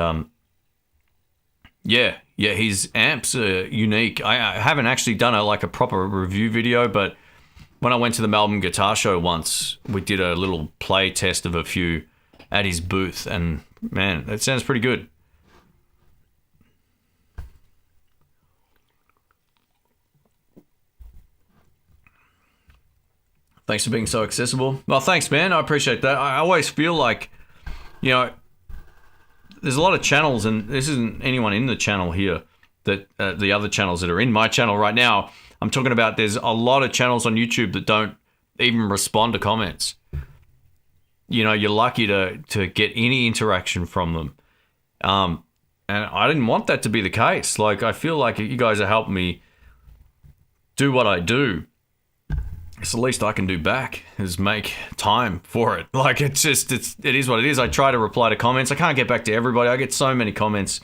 yeah, his amps are unique. I haven't actually done a proper review video, but when I went to the Melbourne Guitar Show once, we did a little play test of a few at his booth, and man, that sounds pretty good. Thanks for being so accessible. Well, thanks, man. I appreciate that. I always feel like, you know, there's a lot of channels, and this isn't anyone in the channel here, that the other channels that are in my channel right now, I'm talking about there's a lot of channels on YouTube that don't even respond to comments. You know, you're lucky to get any interaction from them. And I didn't want that to be the case. Like, I feel like you guys are helping me do what I do. It's the least I can do back is make time for it. Like, it is what it is. I try to reply to comments. I can't get back to everybody. I get so many comments.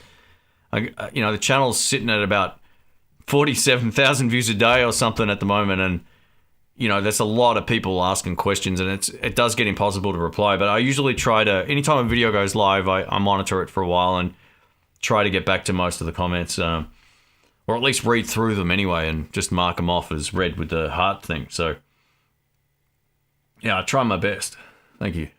The channel's sitting at about 47,000 views a day or something at the moment, and you know, there's a lot of people asking questions, and it does get impossible to reply. But I usually try to, anytime a video goes live, I monitor it for a while and try to get back to most of the comments, or at least read through them anyway, and just mark them off as read with the heart thing. So yeah, I try my best. Thank you.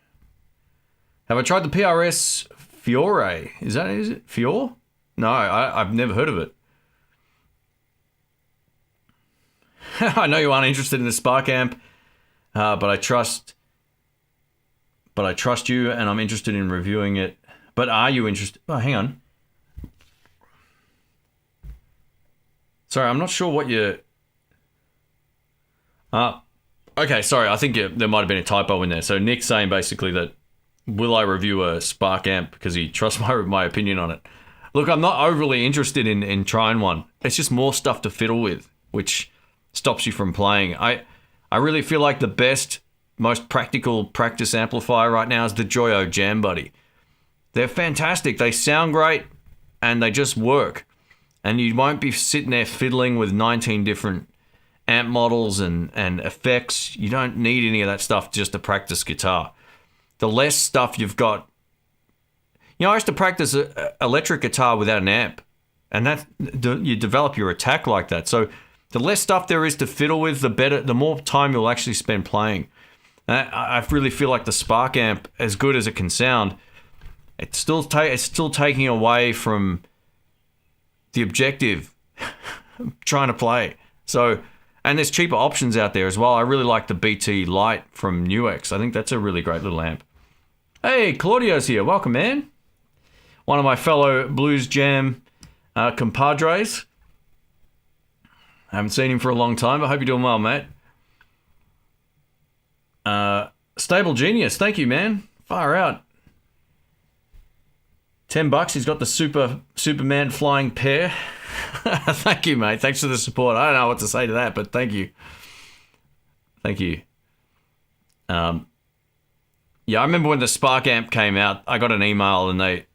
Have I tried the PRS Fiore? Is it Fiore? No, I've never heard of it. I know you aren't interested in the Spark amp, but I trust but I trust you and I'm interested in reviewing it. But are you interested? Oh, hang on. Sorry, I'm not sure what you... okay, sorry, I think there might have been a typo in there. So Nick's saying basically that, will I review a Spark amp because he trusts my opinion on it? Look, I'm not overly interested in trying one. It's just more stuff to fiddle with, which stops you from playing. I really feel like the best, most practical practice amplifier right now is the Joyo Jam Buddy. They're fantastic. They sound great, and they just work. And you won't be sitting there fiddling with 19 different amp models and effects. You don't need any of that stuff just to practice guitar. The less stuff you've got... You know, I used to practice electric guitar without an amp, and you develop your attack like that. So the less stuff there is to fiddle with, the better, the more time you'll actually spend playing. I really feel like the Spark amp, as good as it can sound, it's still taking away from the objective trying to play. So, and there's cheaper options out there as well. I really like the BT Lite from NUX. I think that's a really great little amp. Hey, Claudio's here. Welcome, man. One of my fellow Blues Jam compadres. I haven't seen him for a long time, but I hope you're doing well, mate. Stable Genius, thank you, man. Far out. $10, he's got the Superman flying pair. Thank you, mate. Thanks for the support. I don't know what to say to that, but thank you. Thank you. Yeah, I remember when the Spark amp came out, I got an email and they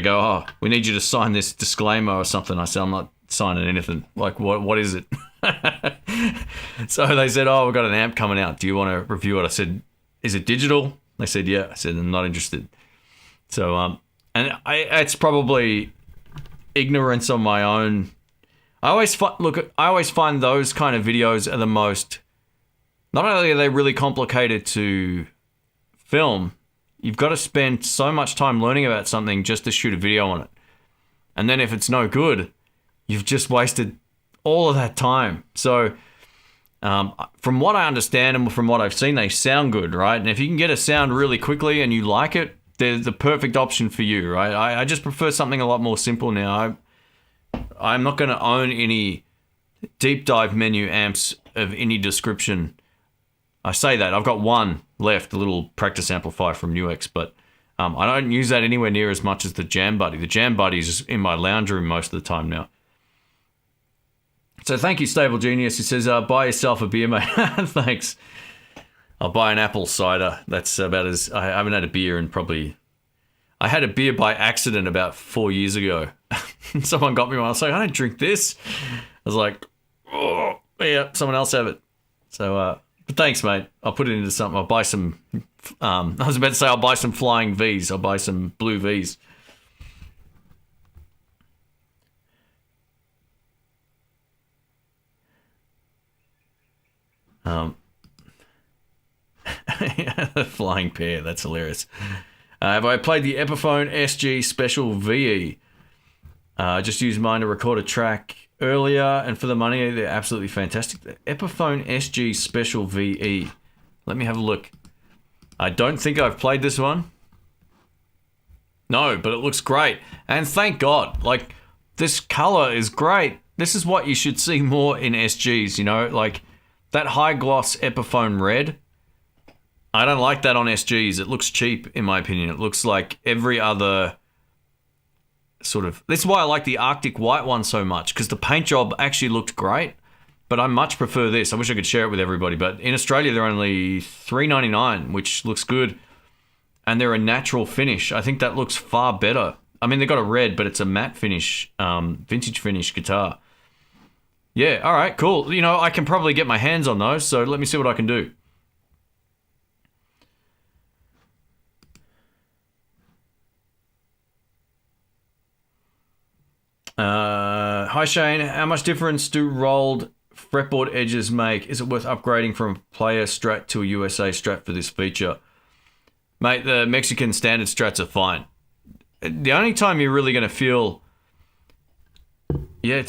go, oh, we need you to sign this disclaimer or something. I said, I'm not signing anything. Like, what is it? So they said, oh, we've got an amp coming out. Do you want to review it? I said, is it digital? They said, yeah. I said, I'm not interested. So, and it's probably ignorance on my own. I always find those kind of videos are the most, not only are they really complicated to film, you've got to spend so much time learning about something just to shoot a video on it. And then if it's no good, you've just wasted all of that time. So from what I understand and from what I've seen, they sound good, right? And if you can get a sound really quickly and you like it, they're the perfect option for you, right? I just prefer something a lot more simple now. I'm not going to own any deep dive menu amps of any description. I say that. I've got one left, a little practice amplifier from NUX, but I don't use that anywhere near as much as the Jam Buddy. The Jam Buddy is in my lounge room most of the time now. So thank you, Stable Genius. He says, buy yourself a beer, mate. Thanks. I'll buy an apple cider. That's about as... I haven't had a beer in probably... I had a beer by accident about 4 years ago. Someone got me one. I was like, I don't drink this. I was like, oh, yeah, someone else have it. So, but thanks, mate. I'll put it into something. I'll buy some... I was about to say I'll buy some flying Vs. I'll buy some blue Vs. The flying pair, that's hilarious. Have I played the Epiphone SG Special VE? I just used mine to record a track earlier, and for the money, they're absolutely fantastic. The Epiphone SG Special VE. Let me have a look. I don't think I've played this one. No, but it looks great. And thank God. Like, this color is great. This is what you should see more in SGs, you know? Like, that high gloss Epiphone red. I don't like that on SGs. It looks cheap, in my opinion. It looks like every other sort of... This is why I like the Arctic White one so much, because the paint job actually looked great, but I much prefer this. I wish I could share it with everybody, but in Australia, they're only $3.99, which looks good, and they're a natural finish. I think that looks far better. I mean, they've got a red, but it's a matte finish, vintage finish guitar. Yeah, all right, cool. You know, I can probably get my hands on those, so let me see what I can do. Hi Shane, how much difference do rolled fretboard edges make? Is it worth upgrading from a player Strat to a USA Strat for this feature? Mate, the Mexican standard Strats are fine. The only time you're really going to feel... Yeah,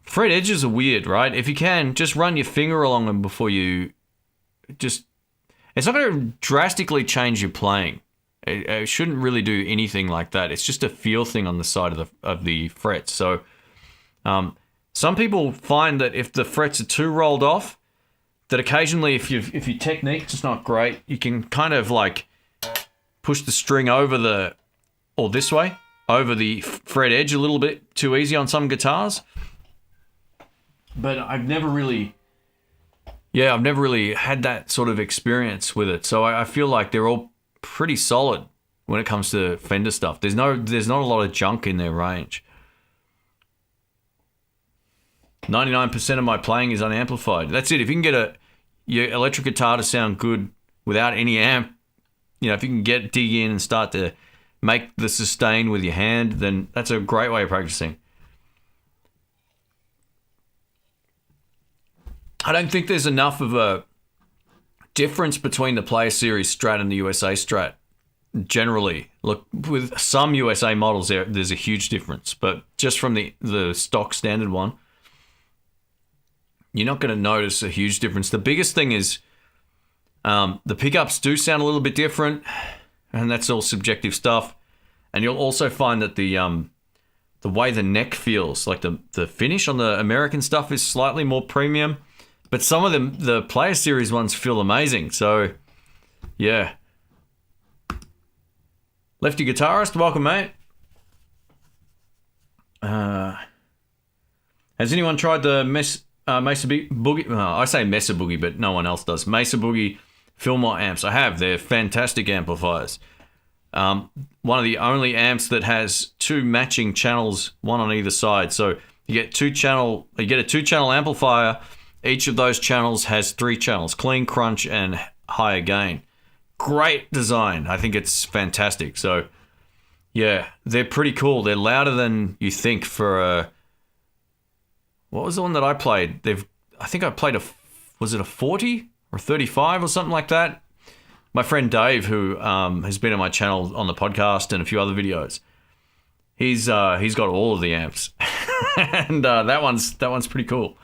fret edges are weird, right? If you can, just run your finger along them before you... Just... It's not going to drastically change your playing. It shouldn't really do anything like that. It's just a feel thing on the side of the frets. So some people find that if the frets are too rolled off, that occasionally if your technique's just not great, you can kind of like push the string over this way, over the fret edge a little bit too easy on some guitars. But I've never really had that sort of experience with it. So I feel like they're all pretty solid when it comes to Fender stuff. There's not a lot of junk in their range. 99% of my playing is unamplified. That's it. If you can get your electric guitar to sound good without any amp, if you can dig in and start to make the sustain with your hand, then that's a great way of practicing. I don't think there's enough of a difference between the Player Series Strat and the USA Strat. Generally, look, with some USA models, there's a huge difference, but just from the stock standard one, you're not going to notice a huge difference. The biggest thing is the pickups do sound a little bit different, and that's all subjective stuff. And you'll also find that the way the neck feels, like the finish on the American stuff is slightly more premium, but some of the Player Series ones feel amazing. So, yeah. Lefty Guitarist, welcome, mate. Has anyone tried the Mesa Boogie? I say Mesa Boogie, but no one else does. Mesa Boogie Fillmore amps. I have. They're fantastic amplifiers. One of the only amps that has two matching channels, one on either side. So you get a two-channel amplifier. Each of those channels has 3 channels: clean, crunch, and higher gain. Great design. I think it's fantastic. So, yeah, they're pretty cool. They're louder than you think for a... What was the one that I played? I think I played was it a 40 or 35 or something like that? My friend Dave, who has been on my channel on the podcast and a few other videos, he's got all of the amps. And that one's pretty cool.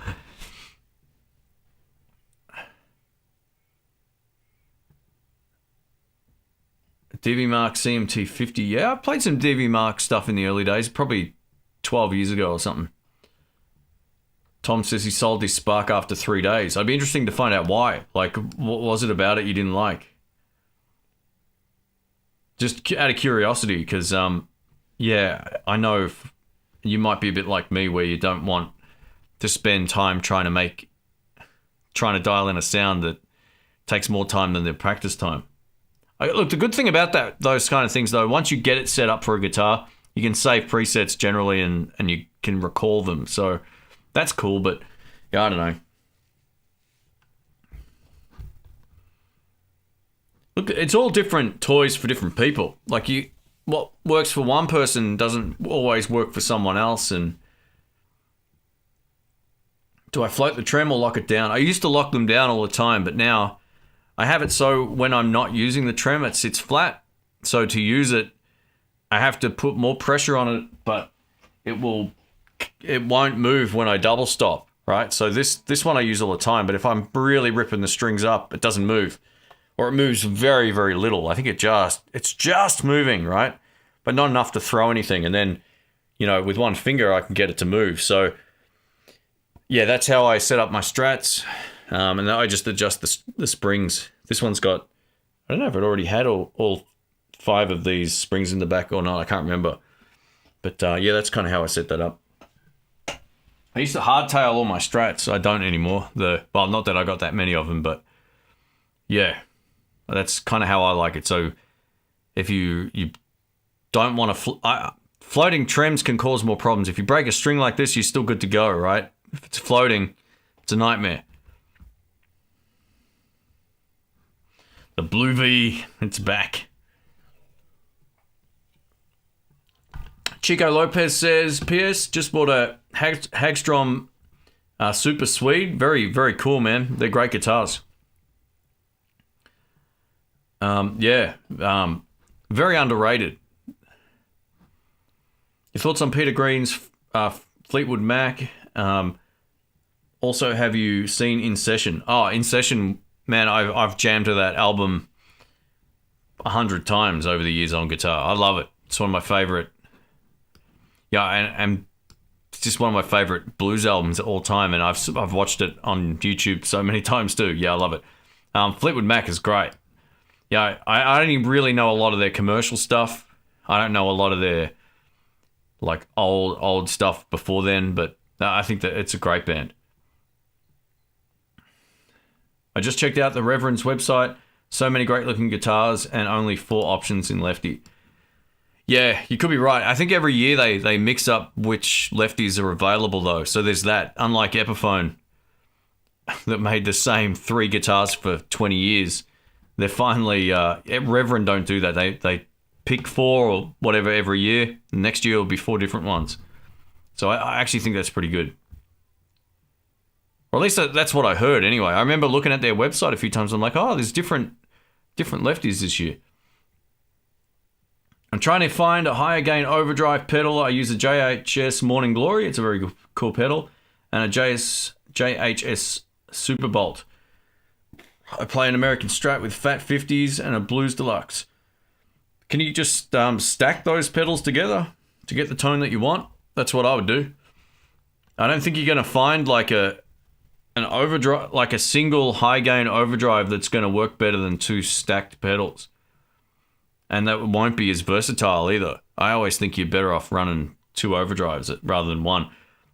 DV Mark CMT 50. Yeah, I played some DV Mark stuff in the early days, probably 12 years ago or something. Tom says he sold his Spark after 3 days. I'd be interesting to find out why. Like, what was it about it you didn't like? Just out of curiosity, because, yeah, I know you might be a bit like me where you don't want to spend time trying to dial in a sound that takes more time than the practice time. Look, the good thing about those kind of things, though, once you get it set up for a guitar, you can save presets generally and you can recall them. So that's cool, but yeah, I don't know. Look, it's all different toys for different people. Like what works for one person doesn't always work for someone else. And do I float the trem or lock it down? I used to lock them down all the time, but now I have it so when I'm not using the trem, it sits flat. So to use it, I have to put more pressure on it, but it won't move when I double stop, right? So this one I use all the time, but if I'm really ripping the strings up, it doesn't move. Or it moves very, very little. I think it's just moving, right? But not enough to throw anything. And then, with one finger, I can get it to move. So, yeah, that's how I set up my Strats. And then I just adjust the springs. This one's got, I don't know if it already had all 5 of these springs in the back or not. I can't remember. But yeah, that's kind of how I set that up. I used to hardtail all my Strats. I don't anymore. Well, not that I got that many of them, but yeah, that's kind of how I like it. So if you don't want to... floating trems can cause more problems. If you break a string like this, you're still good to go, right? If it's floating, it's a nightmare. The Blue V, it's back. Chico Lopez says, P.S. just bought a Hagstrom Super Swede. Very, very cool, man. They're great guitars. Yeah, very underrated. Your thoughts on Peter Green's Fleetwood Mac? Also, have you seen In Session? Oh, In Session man, I've jammed to that album 100 times over the years on guitar. I love it. It's one of my favorite. Yeah, and it's just one of my favorite blues albums of all time, and I've watched it on YouTube so many times too. Yeah, I love it. Fleetwood Mac is great. Yeah, I don't even really know a lot of their commercial stuff. I don't know a lot of their like old stuff before then, but I think that it's a great band. I just checked out the Reverend's website. So many great looking guitars and only 4 options in lefty. Yeah, you could be right. I think every year they mix up which lefties are available though. So there's that. Unlike Epiphone that made the same 3 guitars for 20 years. They're finally Reverend don't do that. They pick 4 or whatever every year. Next year will be 4 different ones. So I actually think that's pretty good. Or at least that's what I heard anyway. I remember looking at their website a few times. I'm like, oh, there's different lefties this year. I'm trying to find a higher gain overdrive pedal. I use a JHS Morning Glory. It's a very cool pedal. And a JHS Super Bolt. I play an American Strat with Fat 50s and a Blues Deluxe. Can you just stack those pedals together to get the tone that you want? That's what I would do. I don't think you're going to find like an overdrive, like a single high gain overdrive that's going to work better than 2 stacked pedals. And that won't be as versatile either. I always think you're better off running 2 overdrives rather than 1.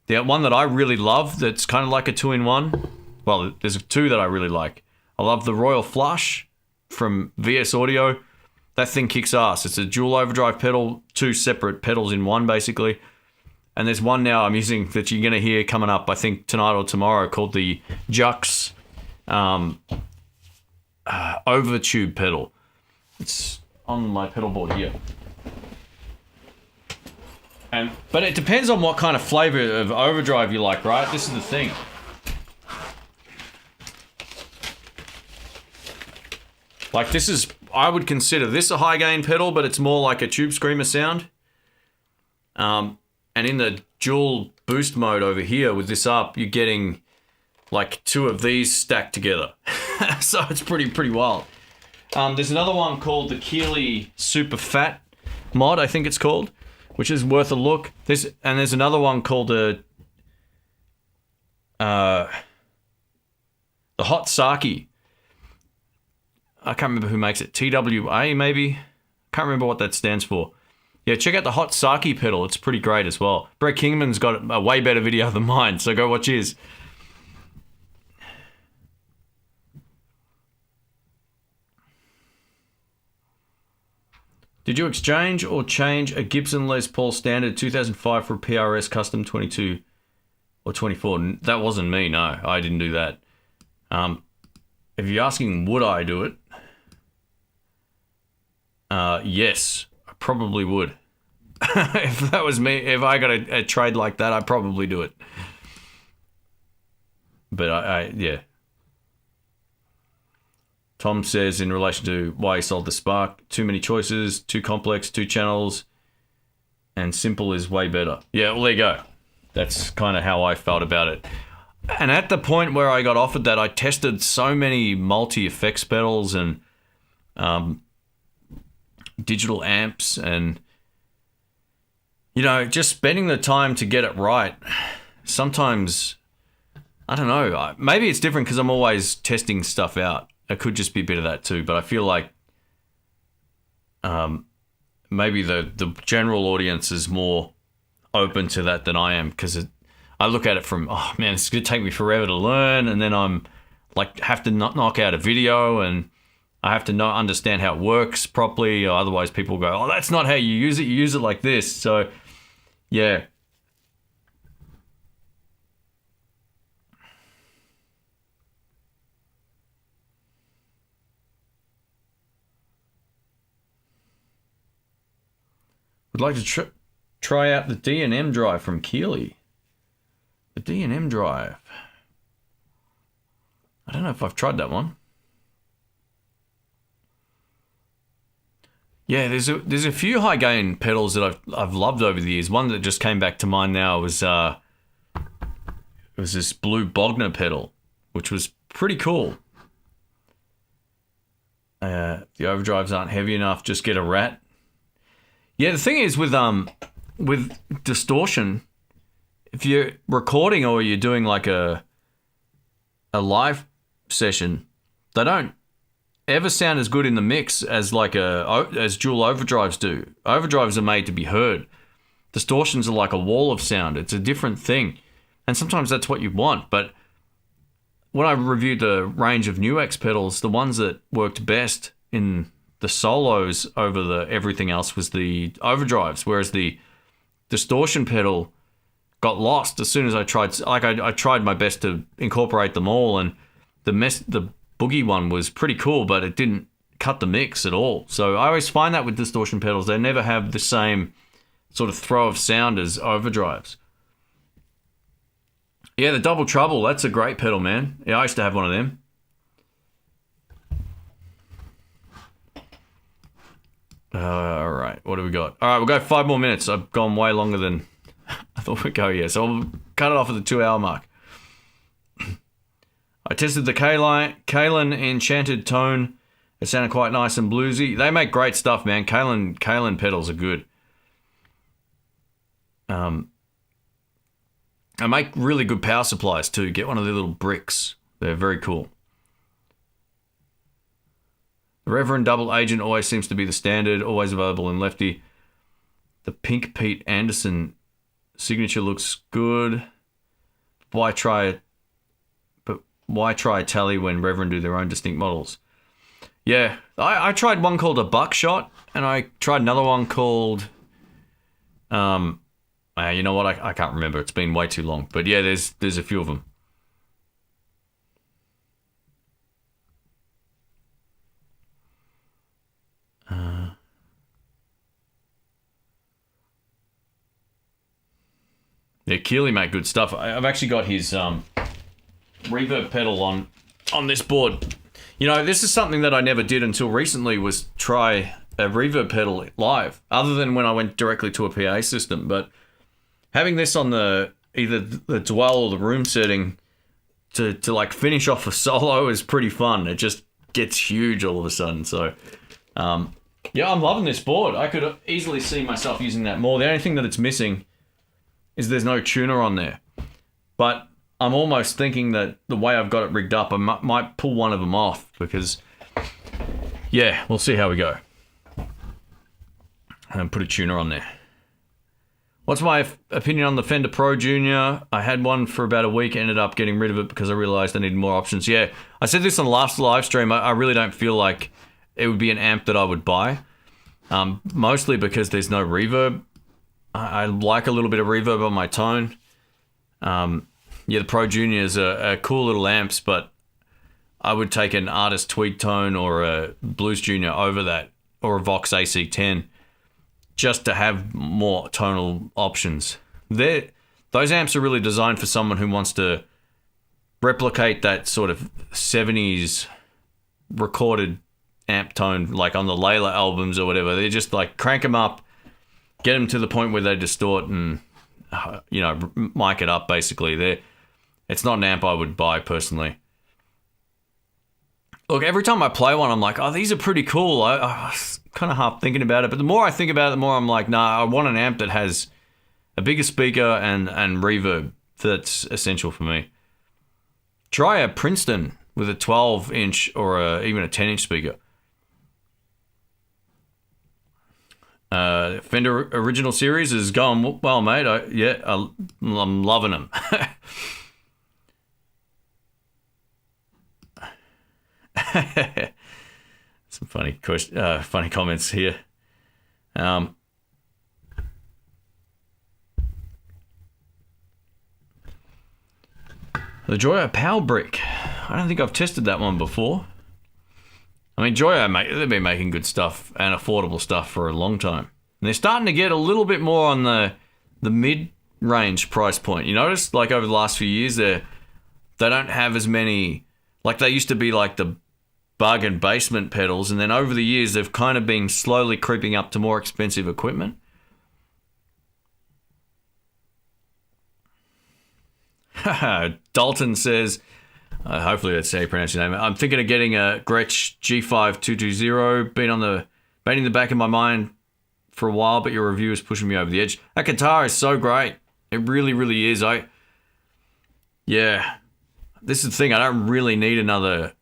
The one that I really love that's kind of like a 2-in-1, well, there's 2 that I really like. I love the Royal Flush from VS Audio. That thing kicks ass. It's a dual overdrive pedal, 2 separate pedals in one basically. And there's one now I'm using that you're going to hear coming up, I think tonight or tomorrow, called the Jux Overtube pedal. It's on my pedal board here. But it depends on what kind of flavor of overdrive you like, right? This is the thing. Like this is, I would consider this a high gain pedal, but it's more like a tube screamer sound. And in the dual boost mode over here with this up, you're getting like 2 of these stacked together. So it's pretty wild. There's another one called the Keeley Super Fat mod, I think it's called, which is worth a look. There's another one called the Hot Saki. I can't remember who makes it. TWA maybe? Can't remember what that stands for. Yeah, check out the Hot Saki pedal. It's pretty great as well. Brett Kingman's got a way better video than mine, so go watch his. Did you exchange or change a Gibson Les Paul Standard 2005 for a PRS Custom 22 or 24? That wasn't me, no. I didn't do that. If you're asking would I do it, yes, I probably would. If that was me, if I got a trade like that, I'd probably do it. But yeah. Tom says in relation to why he sold the Spark, too many choices, too complex, 2 channels, and simple is way better. Yeah, well, there you go. That's kind of how I felt about it. And at the point where I got offered that, I tested so many multi-effects pedals and digital amps and, you know, just spending the time to get it right. Sometimes, I don't know, maybe it's different because I'm always testing stuff out. It could just be a bit of that too, but I feel like maybe the general audience is more open to that than I am, because I look at it from, oh man, it's going to take me forever to learn, and then I'm like have to knock out a video, and I have to understand how it works properly, or otherwise people go, oh, that's not how you use it like this. So yeah. Would like to try out the D&M drive from Keeley. The D&M drive. I don't know if I've tried that one. Yeah, there's a few high gain pedals that I've loved over the years. One that just came back to mind now was it was this blue Bogner pedal, which was pretty cool. The overdrives aren't heavy enough. Just get a Rat. Yeah, the thing is with distortion, if you're recording or you're doing like a live session, they don't ever sound as good in the mix as as dual overdrives do. Overdrives are made to be heard. Distortions are like a wall of sound. It's a different thing. And sometimes that's what you want. But when I reviewed the range of NUX pedals, the ones that worked best in the solos over the everything else was the overdrives, whereas the distortion pedal got lost as soon as I tried. Like I tried my best to incorporate them all, and the boogie one was pretty cool, but it didn't cut the mix at all. So I always find that with distortion pedals, they never have the same sort of throw of sound as overdrives. Yeah, the Double Trouble, that's a great pedal, man. Yeah, I used to have one of them. All right, what do we got? All right, we'll go 5 more minutes. I've gone way longer than I thought we'd go, yeah. So I'll cut it off at the 2-hour mark. I tested the Kalen Enchanted Tone. It sounded quite nice and bluesy. They make great stuff, man. Kalen pedals are good. I make really good power supplies too. Get one of the little bricks. They're very cool. The Reverend Double Agent always seems to be the standard, always available in lefty. The Pink Pete Anderson signature looks good. Why try a tally when Reverend do their own distinct models? Yeah, I tried one called a Buckshot, and I tried another one called you know what? I can't remember. It's been way too long. But yeah, there's a few of them. Yeah, Keeley make good stuff. I've actually got his reverb pedal on this board. You know, this is something that I never did until recently, was try a reverb pedal live, other than when I went directly to a PA system. But having this on either the dwell or the room setting to like finish off a solo is pretty fun. It just gets huge all of a sudden. So yeah, I'm loving this board. I could easily see myself using that more. The only thing that it's missing is there's no tuner on there. But I'm almost thinking that the way I've got it rigged up, I might pull one of them off, because yeah, we'll see how we go. And put a tuner on there. What's my opinion on the Fender Pro Junior? I had one for about a week, ended up getting rid of it because I realized I needed more options. Yeah, I said this on the last live stream. I really don't feel like it would be an amp that I would buy. Mostly because there's no reverb. I like a little bit of reverb on my tone. Yeah, the Pro Juniors are cool little amps, but I would take an Artist Tweed Tone or a Blues Junior over that, or a Vox AC10, just to have more tonal options. Those amps are really designed for someone who wants to replicate that sort of 70s recorded amp tone, like on the Layla albums or whatever. They just like crank them up, get them to the point where they distort and, you know, mic it up basically. It's not an amp I would buy personally. Look, every time I play one, I'm like, oh, these are pretty cool. I was kind of half thinking about it, but the more I think about it, the more I'm like, nah, I want an amp that has a bigger speaker and reverb. That's essential for me. Try a Princeton with a 12-inch or even a 10-inch speaker. Fender Original Series is going well, mate. I'm loving them. Some funny comments here. The Joyo Power Brick. I don't think I've tested that one before. I mean, Joyo, they've been making good stuff and affordable stuff for a long time. And they're starting to get a little bit more on the mid-range price point. You notice, like, over the last few years, they don't have as many... Like, they used to be like the bargain basement pedals, and then over the years, they've kind of been slowly creeping up to more expensive equipment. Dalton says, Hopefully that's how you pronounce your name. I'm thinking of getting a Gretsch G5220. Been in the back of my mind for a while, but your review is pushing me over the edge. That guitar is so great. It really, really is. Yeah. This is the thing. I don't really need another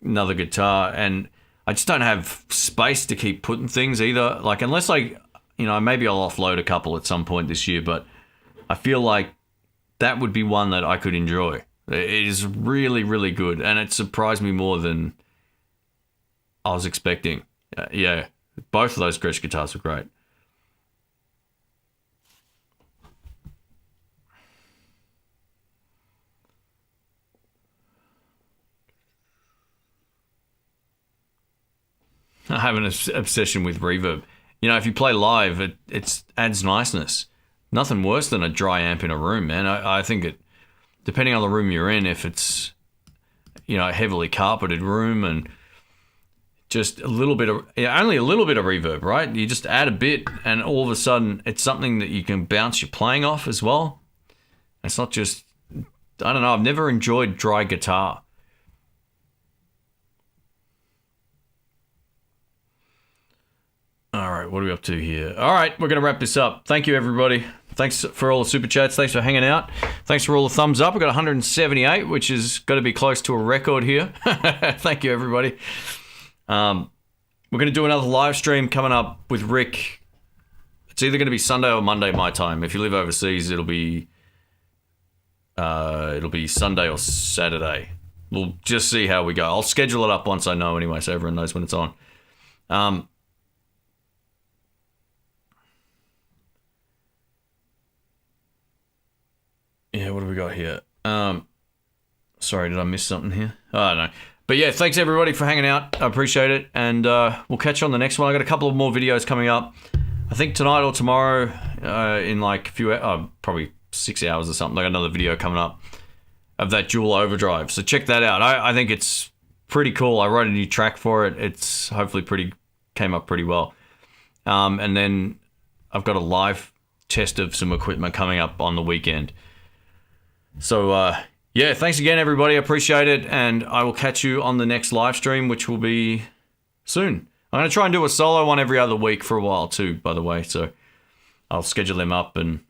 guitar, and I just don't have space to keep putting things either. Like, unless maybe I'll offload a couple at some point this year, but I feel like that would be one that I could enjoy. It is really, really good, and it surprised me more than I was expecting. Yeah, both of those Gretsch guitars were great. I have an obsession with reverb. If you play live, it adds niceness. Nothing worse than a dry amp in a room, man. I think it, depending on the room you're in, if it's, a heavily carpeted room and just a little bit of, only a little bit of reverb, right? You just add a bit and all of a sudden it's something that you can bounce your playing off as well. It's not just, I don't know, I've never enjoyed dry guitar. All right, what are we up to here? All right, we're going to wrap this up. Thank you, everybody. Thanks for all the super chats. Thanks for hanging out. Thanks for all the thumbs up. We've got 178, which is going to be close to a record here. Thank you, everybody. We're going to do another live stream coming up with Rick. It's either going to be Sunday or Monday my time. If you live overseas, it'll be Sunday or Saturday. We'll just see how we go. I'll schedule it up once I know anyway, so everyone knows when it's on. Yeah, what do we got here? Sorry, did I miss something here? Oh, no. But yeah, thanks everybody for hanging out. I appreciate it. And we'll catch you on the next one. I got a couple of more videos coming up. I think tonight or tomorrow, in like a few, probably 6 hours or something. I got another video coming up of that dual overdrive. So check that out. I think it's pretty cool. I wrote a new track for it. It's hopefully came up pretty well. And then I've got a live test of some equipment coming up on the weekend. So, yeah, thanks again, everybody. I appreciate it. And I will catch you on the next live stream, which will be soon. I'm going to try and do a solo one every other week for a while, too, by the way. So I'll schedule them up and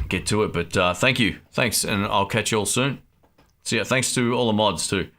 get to it. But thank you. Thanks. And I'll catch you all soon. So, yeah, thanks to all the mods, too.